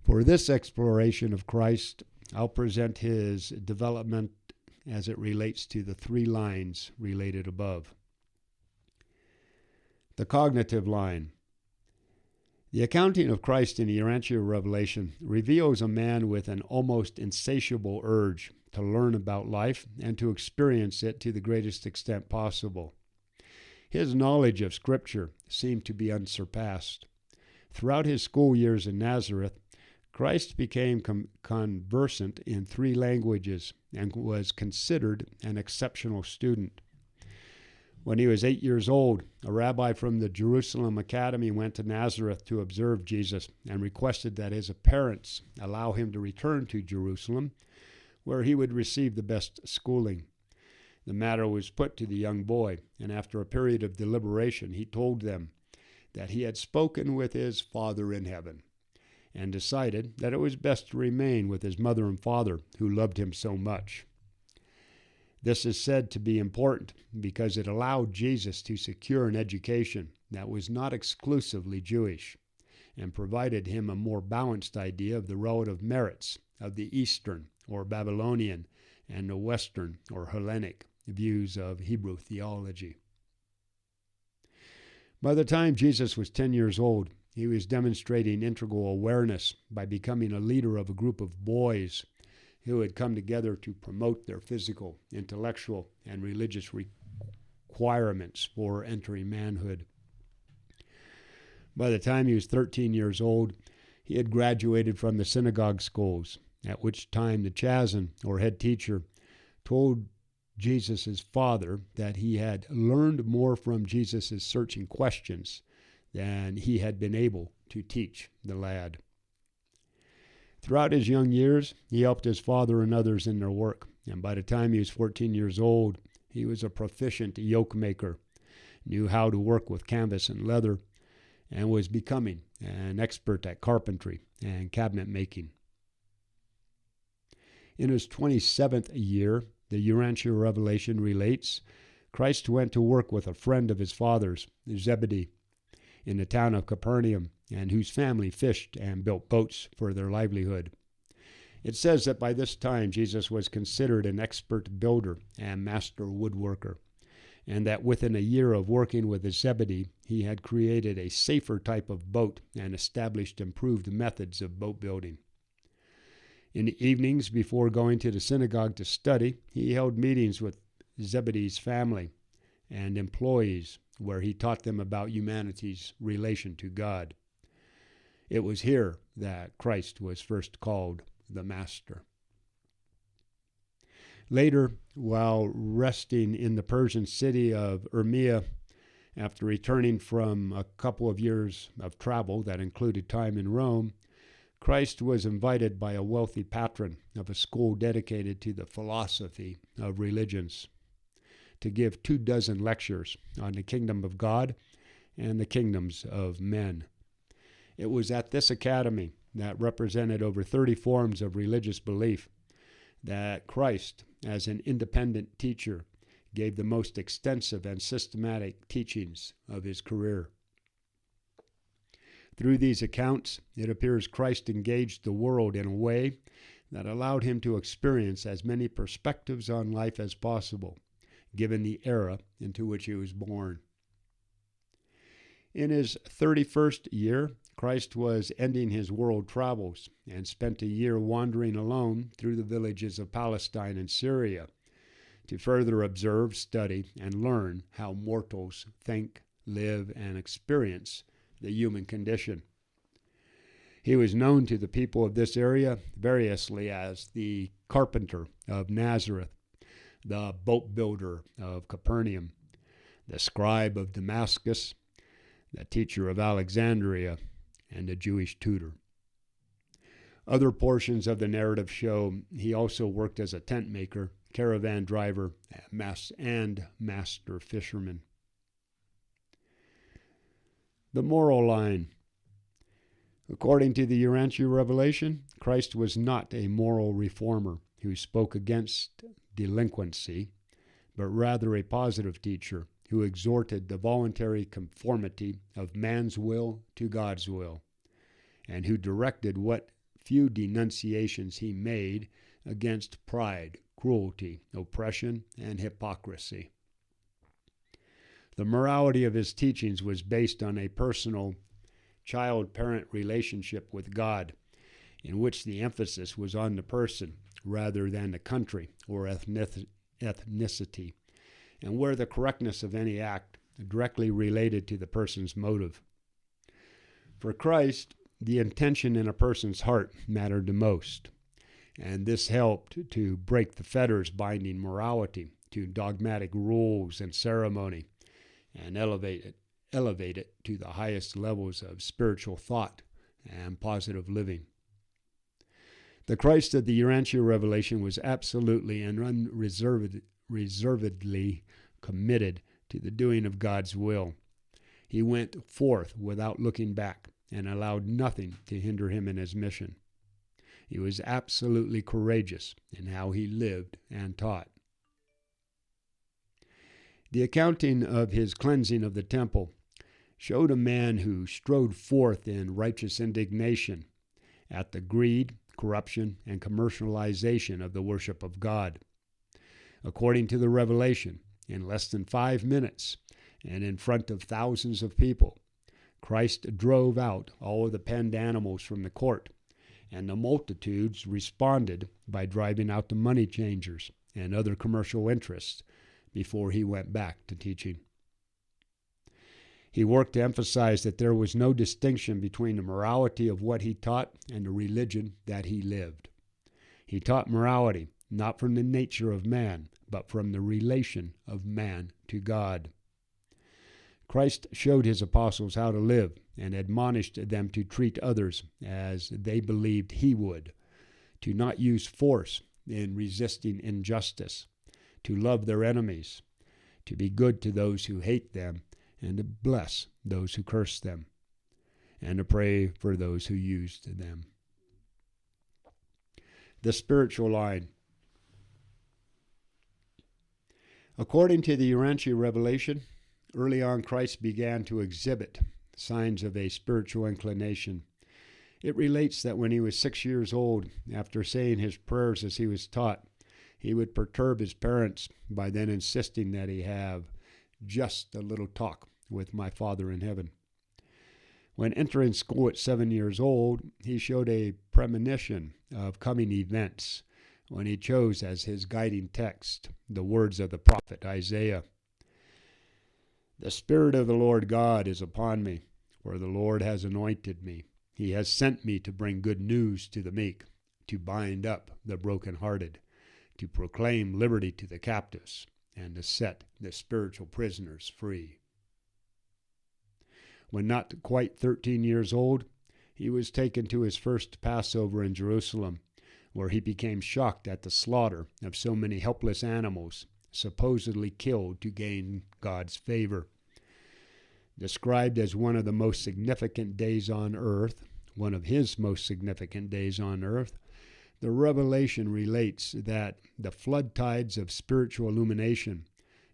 For this exploration of Christ, I'll present his development as it relates to the 3 lines related above. The cognitive line. The accounting of Christ in the Urantia revelation reveals a man with an almost insatiable urge to learn about life and to experience it to the greatest extent possible. His knowledge of Scripture seemed to be unsurpassed. Throughout his school years in Nazareth, Christ became conversant in 3 languages and was considered an exceptional student. When he was 8 years old, a rabbi from the Jerusalem Academy went to Nazareth to observe Jesus and requested that his parents allow him to return to Jerusalem, where he would receive the best schooling. The matter was put to the young boy, and after a period of deliberation, he told them that he had spoken with his Father in heaven and decided that it was best to remain with his mother and father, who loved him so much. This is said to be important because it allowed Jesus to secure an education that was not exclusively Jewish and provided him a more balanced idea of the relative merits of the Eastern or Babylonian and the Western or Hellenic views of Hebrew theology. By the time Jesus was 10 years old, he was demonstrating integral awareness by becoming a leader of a group of boys who had come together to promote their physical, intellectual, and religious requirements for entering manhood. By the time he was 13 years old, he had graduated from the synagogue schools, at which time the chazan, or head teacher, told Jesus' father that he had learned more from Jesus' searching questions than he had been able to teach the lad. Throughout his young years, he helped his father and others in their work, and by the time he was 14 years old, he was a proficient yoke maker, knew how to work with canvas and leather, and was becoming an expert at carpentry and cabinet making. In his 27th year, the Urantia revelation relates, Christ went to work with a friend of his father's, Zebedee, in the town of Capernaum, and whose family fished and built boats for their livelihood. It says that by this time Jesus was considered an expert builder and master woodworker, and that within a year of working with Zebedee, he had created a safer type of boat and established improved methods of boat building. In the evenings before going to the synagogue to study, he held meetings with Zebedee's family and employees where he taught them about humanity's relation to God. It was here that Christ was first called the Master. Later, while resting in the Persian city of Urmia, after returning from a couple of years of travel that included time in Rome, Christ was invited by a wealthy patron of a school dedicated to the philosophy of religions to give 24 lectures on the kingdom of God and the kingdoms of men. It was at this academy that represented over 30 forms of religious belief that Christ, as an independent teacher, gave the most extensive and systematic teachings of his career. Through these accounts, it appears Christ engaged the world in a way that allowed him to experience as many perspectives on life as possible, given the era into which he was born. In his 31st year, Christ was ending his world travels and spent a year wandering alone through the villages of Palestine and Syria to further observe, study, and learn how mortals think, live, and experience the human condition. He was known to the people of this area variously as the carpenter of Nazareth, the boat builder of Capernaum, the scribe of Damascus, the teacher of Alexandria, and the Jewish tutor. Other portions of the narrative show he also worked as a tent maker, caravan driver, and master fisherman. The moral line. According to the Urantia revelation, Christ was not a moral reformer who spoke against delinquency, but rather a positive teacher who exhorted the voluntary conformity of man's will to God's will, and who directed what few denunciations he made against pride, cruelty, oppression, and hypocrisy. The morality of his teachings was based on a personal child-parent relationship with God, in which the emphasis was on the person rather than the country or ethnicity, and where the correctness of any act directly related to the person's motive. For Christ, the intention in a person's heart mattered the most, and this helped to break the fetters binding morality to dogmatic rules and ceremony, and elevate it to the highest levels of spiritual thought and positive living. The Christ of the Urantia revelation was absolutely and unreservedly committed to the doing of God's will. He went forth without looking back and allowed nothing to hinder him in his mission. He was absolutely courageous in how he lived and taught. The accounting of his cleansing of the temple showed a man who strode forth in righteous indignation at the greed, corruption, and commercialization of the worship of God, According to the revelation, in less than 5 minutes and in front of thousands of people, Christ drove out all of the penned animals from the court, and the multitudes responded by driving out the money changers and other commercial interests before he went back to teaching. He worked to emphasize that there was no distinction between the morality of what he taught and the religion that he lived. He taught morality not from the nature of man, but from the relation of man to God. Christ showed his apostles how to live and admonished them to treat others as they believed he would, to not use force in resisting injustice, to love their enemies, to be good to those who hate them, and to bless those who curse them, and to pray for those who used them. The spiritual line. According to the Urantia revelation, early on Christ began to exhibit signs of a spiritual inclination. It relates that when he was 6 years old, after saying his prayers as he was taught, he would perturb his parents by then insisting that he have just a little talk with my Father in heaven. When entering school at 7 years old, he showed a premonition of coming events when he chose as his guiding text the words of the prophet Isaiah. The Spirit of the Lord God is upon me, for the Lord has anointed me. He has sent me to bring good news to the meek, to bind up the brokenhearted, to proclaim liberty to the captives, and to set the spiritual prisoners free. When not quite 13 years old, he was taken to his first Passover in Jerusalem, where he became shocked at the slaughter of so many helpless animals, supposedly killed to gain God's favor. Described as one of the most significant days on earth, one of his most significant days on earth, the revelation relates that the flood tides of spiritual illumination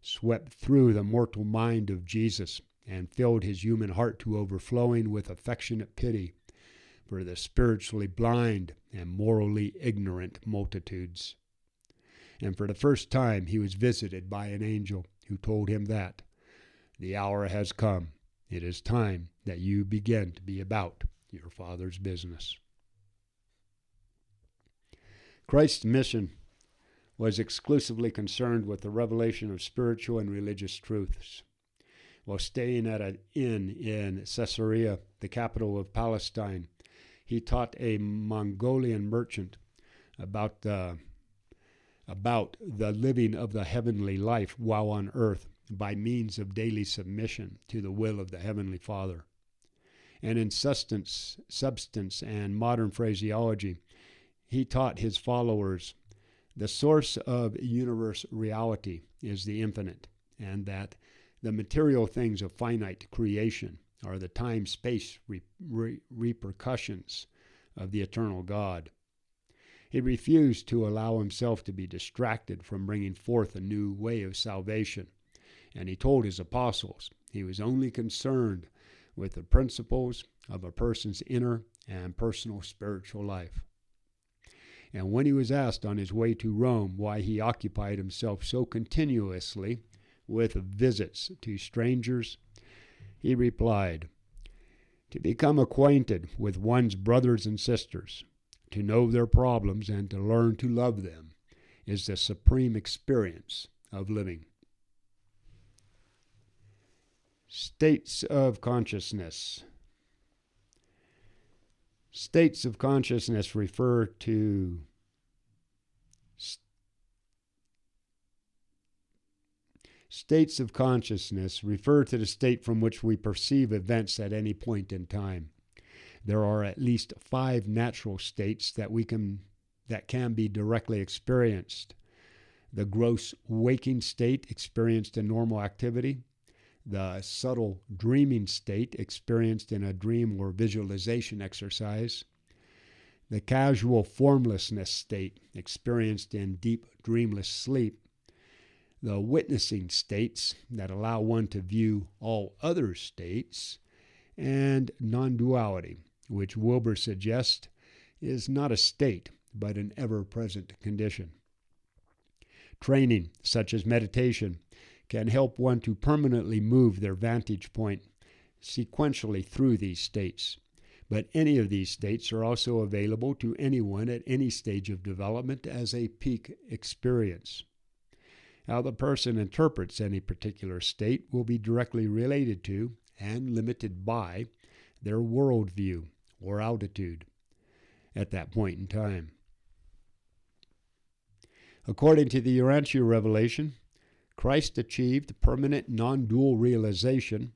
swept through the mortal mind of Jesus and filled his human heart to overflowing with affectionate pity for the spiritually blind and morally ignorant multitudes. And for the first time he was visited by an angel who told him that the hour has come. It is time that you begin to be about your Father's business. Christ's mission was exclusively concerned with the revelation of spiritual and religious truths. While staying at an inn in Caesarea, the capital of Palestine, he taught a Mongolian merchant about the living of the heavenly life while on earth by means of daily submission to the will of the Heavenly Father. And in substance and modern phraseology, he taught his followers the source of universe reality is the infinite, and that the material things of finite creation are the time-space repercussions of the eternal God. He refused to allow himself to be distracted from bringing forth a new way of salvation, and he told his apostles he was only concerned with the principles of a person's inner and personal spiritual life. And when he was asked on his way to Rome why he occupied himself so continuously with visits to strangers, he replied, "To become acquainted with one's brothers and sisters, to know their problems and to learn to love them, is the supreme experience of living." States of consciousness. States of consciousness refer to States of consciousness refer to the state from which we perceive events at any point in time. There are at least 5 natural states that can be directly experienced. The gross waking state experienced in normal activity, the subtle dreaming state experienced in a dream or visualization exercise, the casual formlessness state experienced in deep dreamless sleep, the witnessing states that allow one to view all other states, and non-duality, which Wilber suggests is not a state, but an ever-present condition. Training, such as meditation, can help one to permanently move their vantage point sequentially through these states. But any of these states are also available to anyone at any stage of development as a peak experience. How the person interprets any particular state will be directly related to and limited by their worldview or altitude at that point in time. According to the Urantia revelation, Christ achieved permanent non-dual realization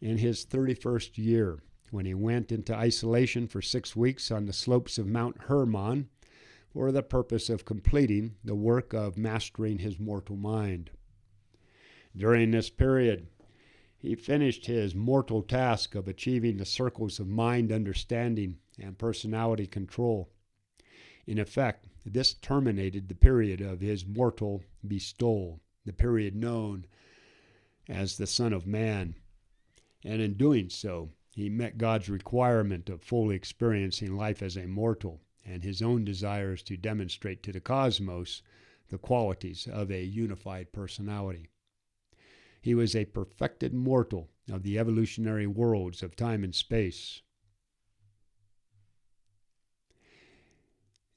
in his 31st year, when he went into isolation for 6 weeks on the slopes of Mount Hermon for the purpose of completing the work of mastering his mortal mind. During this period, he finished his mortal task of achieving the circles of mind understanding and personality control. In effect, this terminated the period of his mortal bestowal, the period known as the Son of Man, and in doing so, he met God's requirement of fully experiencing life as a mortal and his own desires to demonstrate to the cosmos the qualities of a unified personality. He was a perfected mortal of the evolutionary worlds of time and space.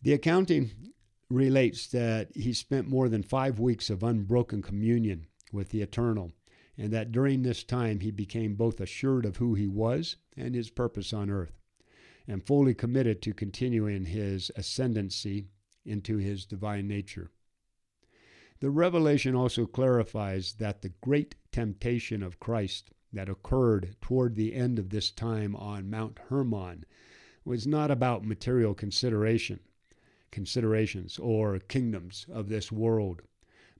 The accounting relates that he spent more than 5 weeks of unbroken communion with the Eternal, and that during this time he became both assured of who he was and his purpose on earth, and fully committed to continuing his ascendancy into his divine nature. The revelation also clarifies that the great temptation of Christ that occurred toward the end of this time on Mount Hermon was not about material considerations or kingdoms of this world,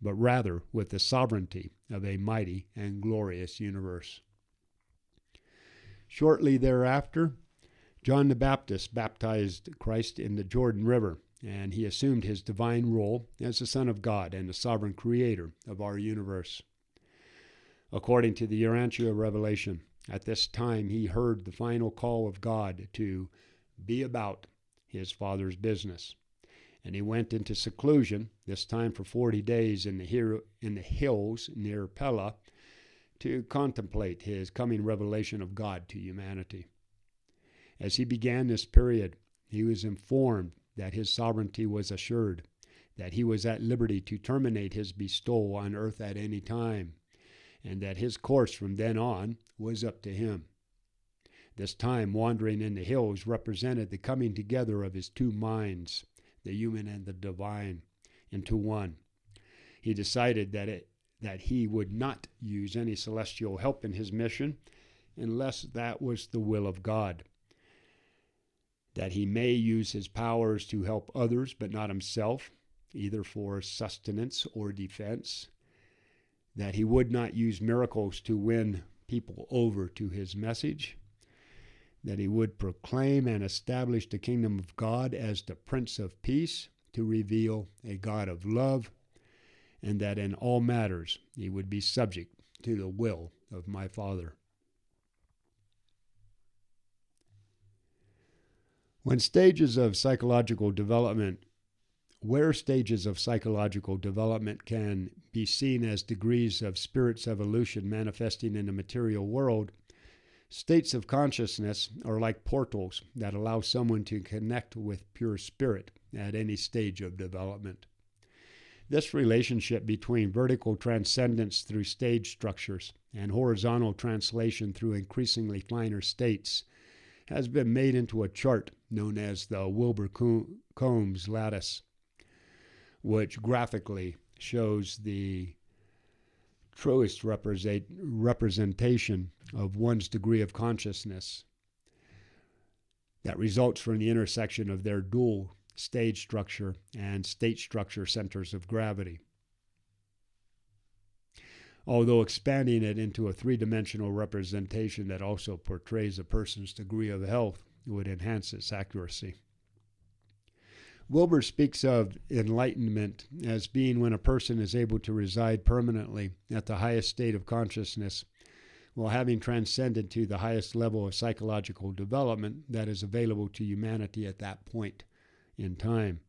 but rather with the sovereignty of a mighty and glorious universe. Shortly thereafter, John the Baptist baptized Christ in the Jordan River, and he assumed his divine role as the Son of God and the sovereign creator of our universe. According to the Urantia revelation, at this time he heard the final call of God to be about his Father's business. And he went into seclusion, this time for 40 days in the hills near Pella, to contemplate his coming revelation of God to humanity. As he began this period, he was informed that his sovereignty was assured, that he was at liberty to terminate his bestowal on earth at any time, and that his course from then on was up to him. This time wandering in the hills represented the coming together of his two minds, the human and the divine, into one. He decided that he would not use any celestial help in his mission unless that was the will of God, that he may use his powers to help others but not himself, either for sustenance or defense, that he would not use miracles to win people over to his message, that he would proclaim and establish the kingdom of God as the Prince of Peace to reveal a God of love, and that in all matters he would be subject to the will of my Father. Where stages of psychological development can be seen as degrees of spirit's evolution manifesting in the material world, states of consciousness are like portals that allow someone to connect with pure spirit at any stage of development. This relationship between vertical transcendence through stage structures and horizontal translation through increasingly finer states has been made into a chart known as the Wilbur-Combs lattice, which graphically shows the truest representation of one's degree of consciousness that results from the intersection of their dual stage structure and state structure centers of gravity, although expanding it into a three-dimensional representation that also portrays a person's degree of health would enhance its accuracy. Wilbur speaks of enlightenment as being when a person is able to reside permanently at the highest state of consciousness while having transcended to the highest level of psychological development that is available to humanity at that point in time.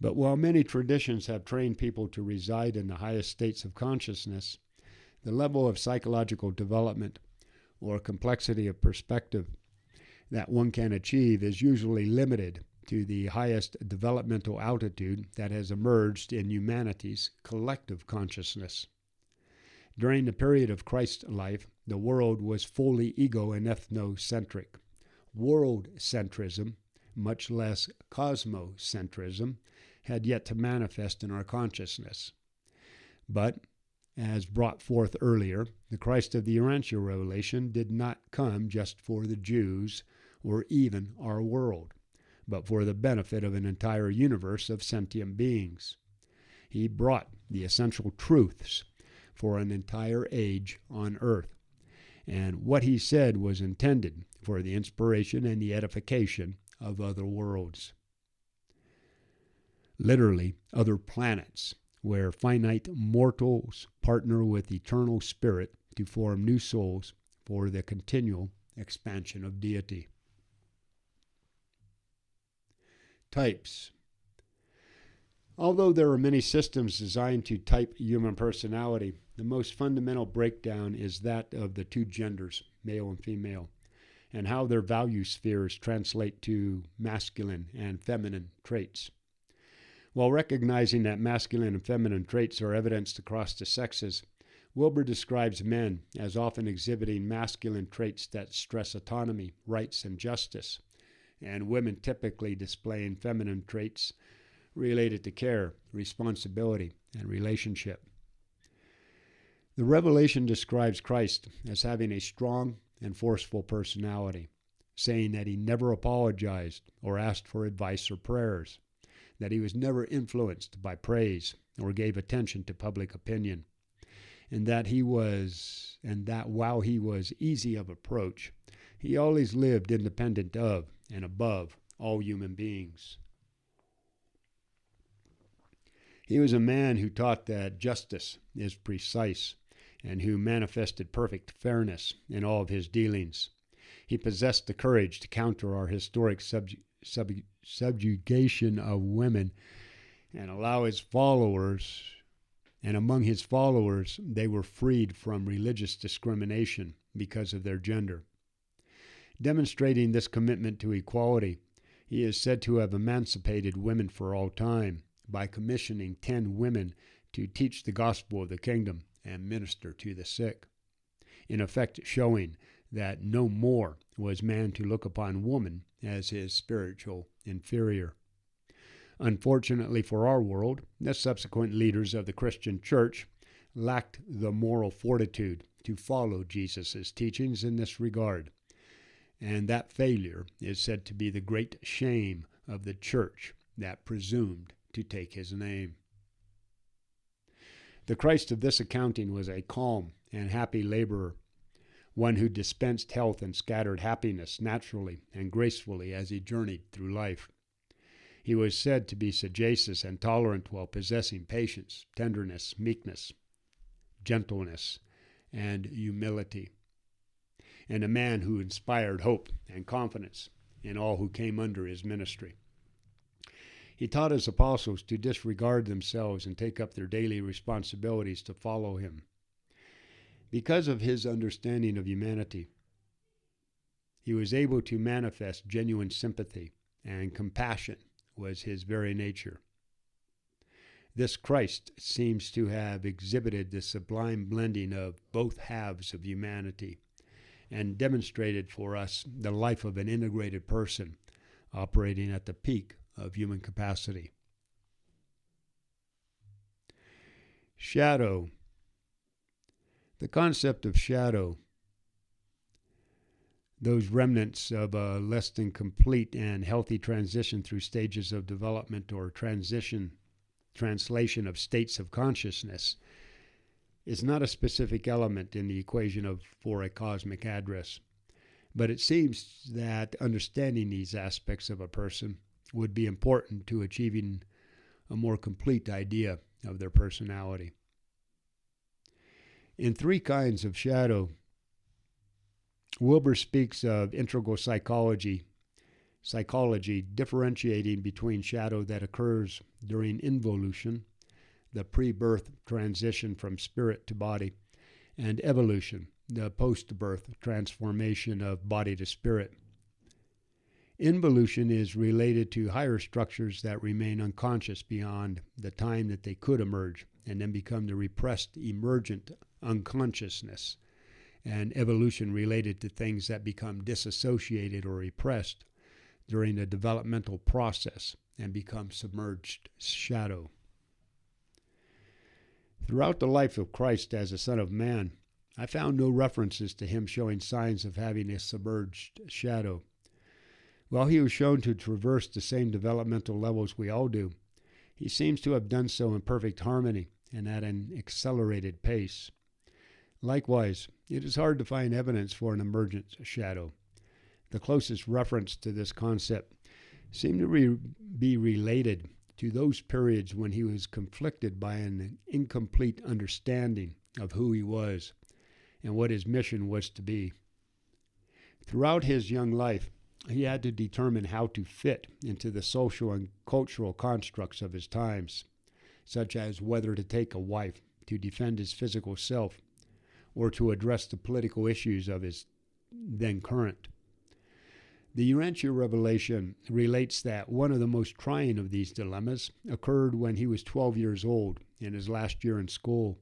But while many traditions have trained people to reside in the highest states of consciousness, the level of psychological development or complexity of perspective that one can achieve is usually limited to the highest developmental altitude that has emerged in humanity's collective consciousness. During the period of Christ's life, the world was fully ego and ethnocentric. World-centrism, much less cosmocentrism, had yet to manifest in our consciousness. But, as brought forth earlier, the Christ of the Urantia revelation did not come just for the Jews or even our world, but for the benefit of an entire universe of sentient beings. He brought the essential truths for an entire age on earth, and what he said was intended for the inspiration and the edification of other worlds. Literally, other planets, where finite mortals partner with eternal spirit to form new souls for the continual expansion of deity. Types. Although there are many systems designed to type human personality, the most fundamental breakdown is that of the two genders, male and female, and how their value spheres translate to masculine and feminine traits. While recognizing that masculine and feminine traits are evidenced across the sexes, Wilber describes men as often exhibiting masculine traits that stress autonomy, rights, and justice, and women typically displaying feminine traits related to care, responsibility, and relationship. The Revelation describes Christ as having a strong and forceful personality, saying that he never apologized or asked for advice or prayers, that he was never influenced by praise or gave attention to public opinion, and that while he was easy of approach, he always lived independent of and above all human beings. He was a man who taught that justice is precise and who manifested perfect fairness in all of his dealings. He possessed the courage to counter our historic subjugation of women and allow his followers, and among his followers, they were freed from religious discrimination because of their gender. Demonstrating this commitment to equality, he is said to have emancipated women for all time by commissioning 10 women to teach the gospel of the kingdom and minister to the sick, in effect showing that no more was man to look upon woman as his spiritual inferior. Unfortunately for our world, the subsequent leaders of the Christian church lacked the moral fortitude to follow Jesus' teachings in this regard, and that failure is said to be the great shame of the church that presumed to take his name. The Christ of this accounting was a calm and happy laborer, one who dispensed health and scattered happiness naturally and gracefully as he journeyed through life. He was said to be sagacious and tolerant while possessing patience, tenderness, meekness, gentleness, and humility, and a man who inspired hope and confidence in all who came under his ministry. He taught his apostles to disregard themselves and take up their daily responsibilities to follow him. Because of his understanding of humanity, he was able to manifest genuine sympathy, and compassion was his very nature. This Christ seems to have exhibited the sublime blending of both halves of humanity and demonstrated for us the life of an integrated person operating at the peak of human capacity. Shadow. The concept of shadow, those remnants of a less than complete and healthy transition through stages of development or translation of states of consciousness, is not a specific element in the equation for a cosmic address. But it seems that understanding these aspects of a person would be important to achieving a more complete idea of their personality. In 3 kinds of shadow, Wilber speaks of integral psychology, psychology differentiating between shadow that occurs during involution, the pre-birth transition from spirit to body, and evolution, the post-birth transformation of body to spirit. Involution is related to higher structures that remain unconscious beyond the time that they could emerge and then become the repressed emergent unconsciousness, and evolution related to things that become disassociated or repressed during the developmental process and become submerged shadow. Throughout the life of Christ as a Son of Man, I found no references to him showing signs of having a submerged shadow. While he was shown to traverse the same developmental levels we all do, he seems to have done so in perfect harmony and at an accelerated pace. Likewise, it is hard to find evidence for an emergent shadow. The closest reference to this concept seemed to be related to those periods when he was conflicted by an incomplete understanding of who he was and what his mission was to be. Throughout his young life, he had to determine how to fit into the social and cultural constructs of his times, such as whether to take a wife to defend his physical self or to address the political issues of his then current. The Urantia revelation relates that one of the most trying of these dilemmas occurred when he was 12 years old in his last year in school,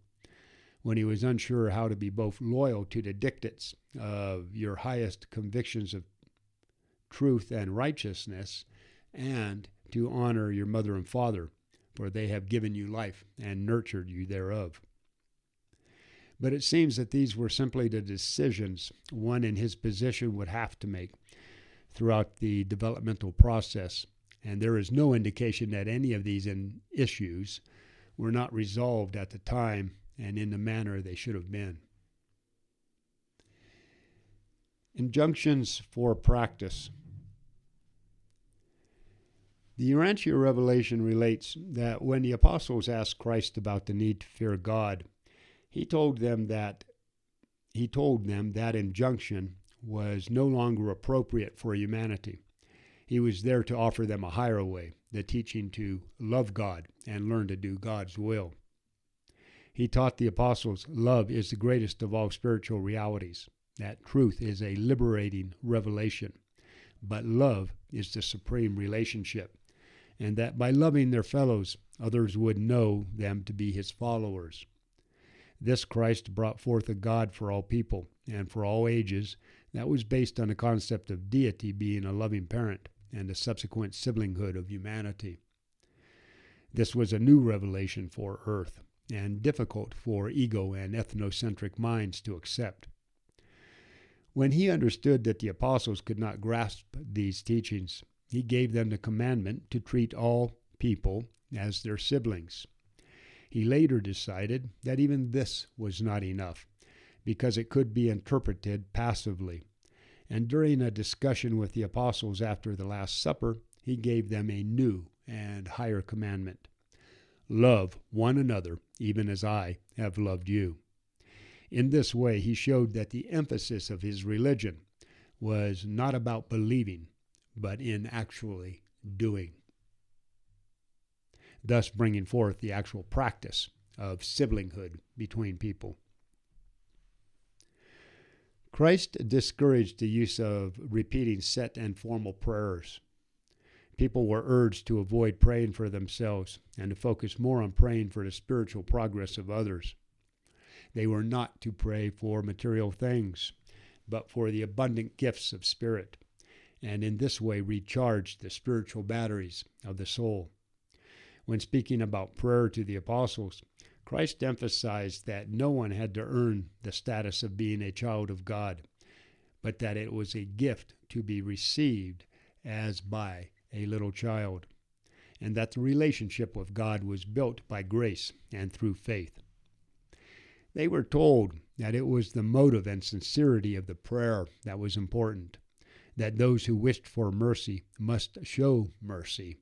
when he was unsure how to be both loyal to the dictates of your highest convictions of truth and righteousness, and to honor your mother and father, for they have given you life and nurtured you thereof. But it seems that these were simply the decisions one in his position would have to make throughout the developmental process, and there is no indication that any of these issues were not resolved at the time and in the manner they should have been. Injunctions for practice. The Urantia revelation relates that when the apostles asked Christ about the need to fear God, he told them that injunction was no longer appropriate for humanity. He was there to offer them a higher way, the teaching to love God and learn to do God's will. He taught the apostles love is the greatest of all spiritual realities, that truth is a liberating revelation, but love is the supreme relationship, and that by loving their fellows, others would know them to be his followers. This Christ brought forth a God for all people and for all ages that was based on the concept of deity being a loving parent and the subsequent siblinghood of humanity. This was a new revelation for earth and difficult for ego and ethnocentric minds to accept. When he understood that the apostles could not grasp these teachings, he gave them the commandment to treat all people as their siblings. He later decided that even this was not enough, because it could be interpreted passively. And during a discussion with the apostles after the Last Supper, he gave them a new and higher commandment. Love one another, even as I have loved you. In this way, he showed that the emphasis of his religion was not about believing, but in actually doing, thus bringing forth the actual practice of siblinghood between people. Christ discouraged the use of repeating set and formal prayers. People were urged to avoid praying for themselves and to focus more on praying for the spiritual progress of others. They were not to pray for material things, but for the abundant gifts of spirit, and in this way recharge the spiritual batteries of the soul. When speaking about prayer to the apostles, Christ emphasized that no one had to earn the status of being a child of God, but that it was a gift to be received as by a little child, and that the relationship with God was built by grace and through faith. They were told that it was the motive and sincerity of the prayer that was important, that those who wished for mercy must show mercy,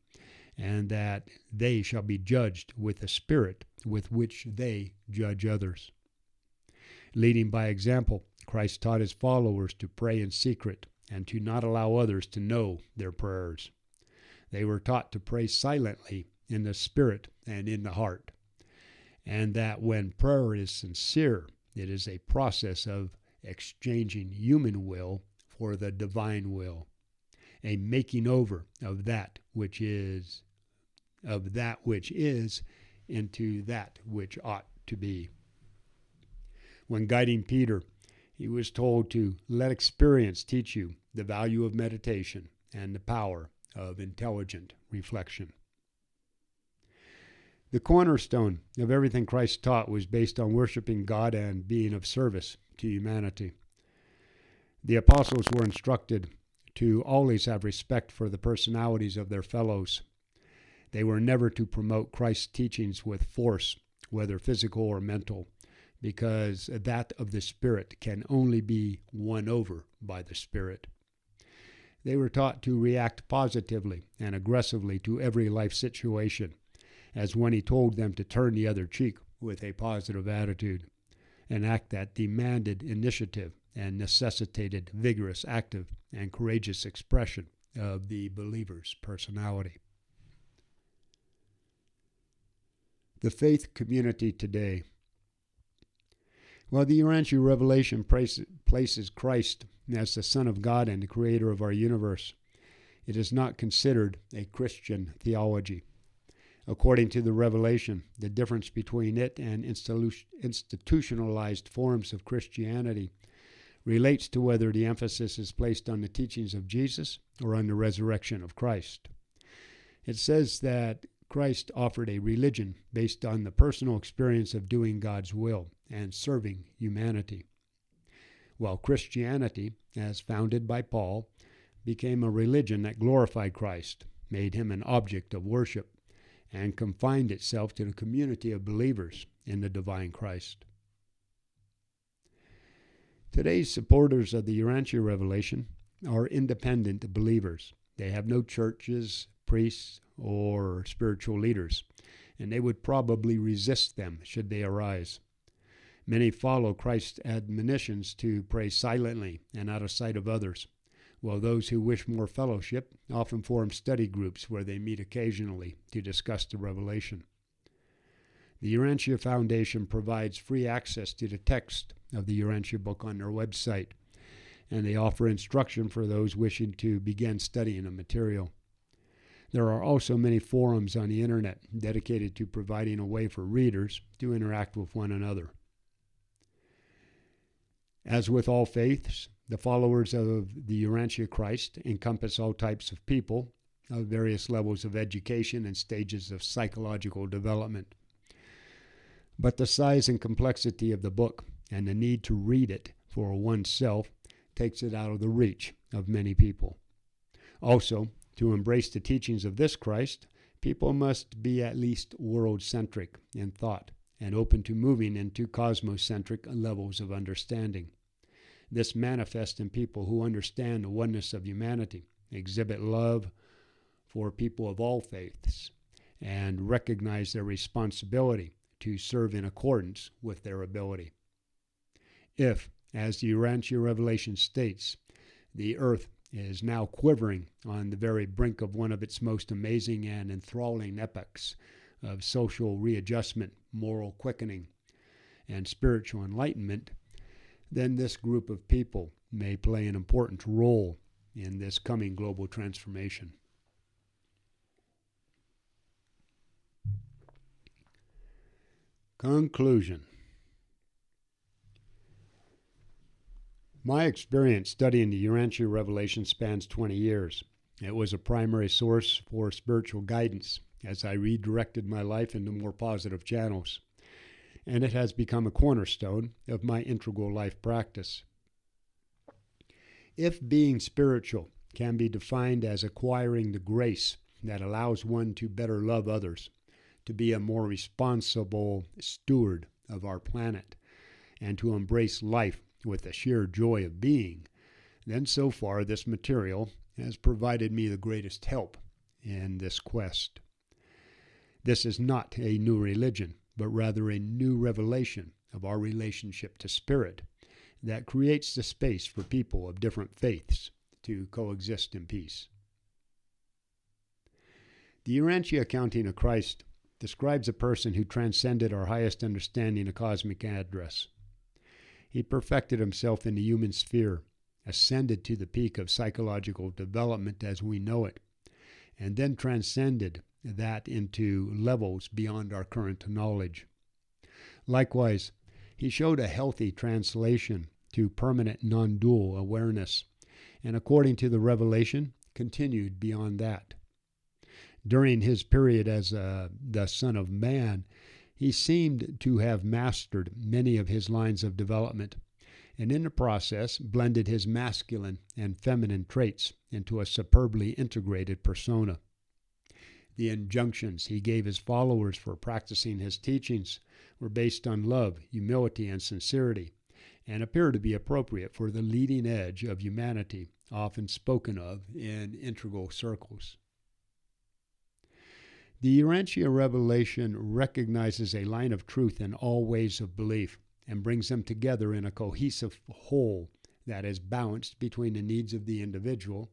and that they shall be judged with the spirit with which they judge others. Leading by example, Christ taught his followers to pray in secret and to not allow others to know their prayers. They were taught to pray silently in the spirit and in the heart, and that when prayer is sincere, it is a process of exchanging human will for the divine will, a making over of that which is into that which ought to be. When guiding Peter, he was told to let experience teach you the value of meditation and the power of intelligent reflection. The cornerstone of everything Christ taught was based on worshiping God and being of service to humanity. The apostles were instructed to always have respect for the personalities of their fellows. They were never to promote Christ's teachings with force, whether physical or mental, because that of the Spirit can only be won over by the Spirit. They were taught to react positively and aggressively to every life situation, as when he told them to turn the other cheek with a positive attitude, an act that demanded initiative and necessitated vigorous, active, and courageous expression of the believer's personality. The faith community today. While the Urantia revelation places Christ as the Son of God and the creator of our universe, it is not considered a Christian theology. According to the revelation, the difference between it and institutionalized forms of Christianity relates to whether the emphasis is placed on the teachings of Jesus or on the resurrection of Christ. It says that Christ offered a religion based on the personal experience of doing God's will and serving humanity, while Christianity, as founded by Paul, became a religion that glorified Christ, made him an object of worship, and confined itself to the community of believers in the divine Christ. Today's supporters of the Urantia revelation are independent believers. They have no churches, priests, or spiritual leaders, and they would probably resist them should they arise. Many follow Christ's admonitions to pray silently and out of sight of others, while those who wish more fellowship often form study groups where they meet occasionally to discuss the revelation. The Urantia Foundation provides free access to the text of the Urantia book on their website, and they offer instruction for those wishing to begin studying the material. There are also many forums on the internet dedicated to providing a way for readers to interact with one another. As with all faiths, the followers of the Urantia Christ encompass all types of people of various levels of education and stages of psychological development. But the size and complexity of the book and the need to read it for oneself takes it out of the reach of many people. Also, to embrace the teachings of this Christ, people must be at least world-centric in thought and open to moving into cosmocentric levels of understanding. This manifests in people who understand the oneness of humanity, exhibit love for people of all faiths, and recognize their responsibility to serve in accordance with their ability. If, as the Urantia revelation states, the earth is now quivering on the very brink of one of its most amazing and enthralling epochs of social readjustment, moral quickening, and spiritual enlightenment, then this group of people may play an important role in this coming global transformation. Conclusion. My experience studying the Urantia revelation spans 20 years. It was a primary source for spiritual guidance as I redirected my life into more positive channels, and it has become a cornerstone of my integral life practice. If being spiritual can be defined as acquiring the grace that allows one to better love others, to be a more responsible steward of our planet, and to embrace life with the sheer joy of being, then so far this material has provided me the greatest help in this quest. This is not a new religion, but rather a new revelation of our relationship to spirit that creates the space for people of different faiths to coexist in peace. The Urantia accounting of Christ describes a person who transcended our highest understanding of cosmic address. He perfected himself in the human sphere, ascended to the peak of psychological development as we know it, and then transcended that into levels beyond our current knowledge. Likewise, he showed a healthy translation to permanent non-dual awareness, and according to the revelation, continued beyond that. During his period as the Son of Man, he seemed to have mastered many of his lines of development, and in the process blended his masculine and feminine traits into a superbly integrated persona. The injunctions he gave his followers for practicing his teachings were based on love, humility, and sincerity, and appear to be appropriate for the leading edge of humanity, often spoken of in integral circles. The Urantia revelation recognizes a line of truth in all ways of belief and brings them together in a cohesive whole that is balanced between the needs of the individual,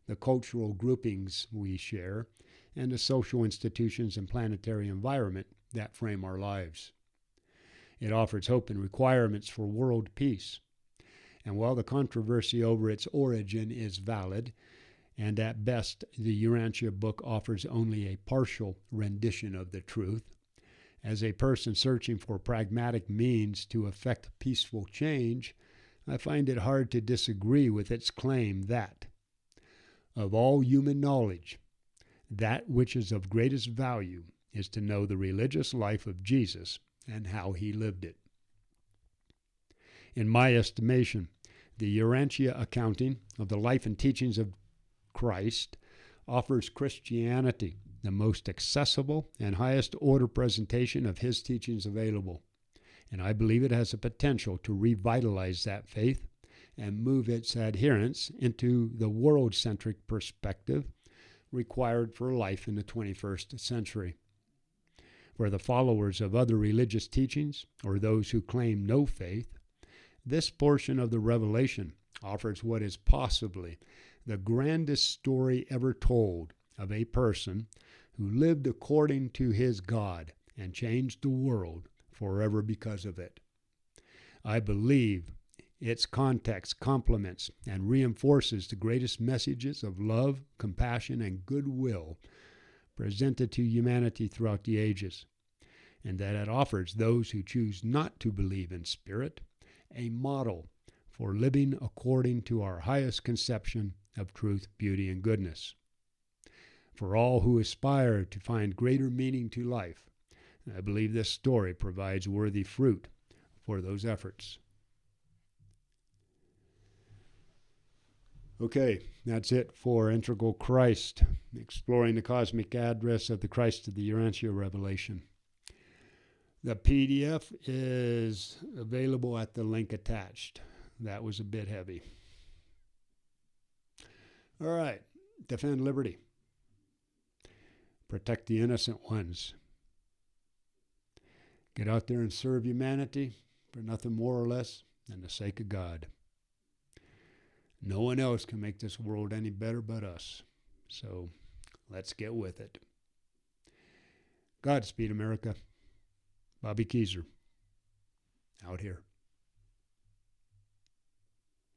the cultural groupings we share, and the social institutions and planetary environment that frame our lives. It offers hope and requirements for world peace. And while the controversy over its origin is valid, and at best the Urantia book offers only a partial rendition of the truth, as a person searching for pragmatic means to effect peaceful change, I find it hard to disagree with its claim that, of all human knowledge, that which is of greatest value is to know the religious life of Jesus and how he lived it. In my estimation, the Urantia accounting of the life and teachings of Christ offers Christianity the most accessible and highest order presentation of his teachings available, and I believe it has the potential to revitalize that faith and move its adherents into the world-centric perspective required for life in the 21st century. For the followers of other religious teachings, or those who claim no faith, this portion of the revelation offers what is possibly the grandest story ever told of a person who lived according to his God and changed the world forever because of it. I believe its context complements and reinforces the greatest messages of love, compassion, and goodwill presented to humanity throughout the ages, and that it offers those who choose not to believe in spirit a model for living according to our highest conception of truth, beauty, and goodness. For all who aspire to find greater meaning to life, I believe this story provides worthy fruit for those efforts. Okay, that's it for Integral Christ, exploring the cosmic address of the Christ of the Urantia revelation. The PDF is available at the link attached. That was a bit heavy. All right, defend liberty. Protect the innocent ones. Get out there and serve humanity for nothing more or less than the sake of God. No one else can make this world any better but us. So let's get with it. Godspeed, America. Bobby Keyser, out here.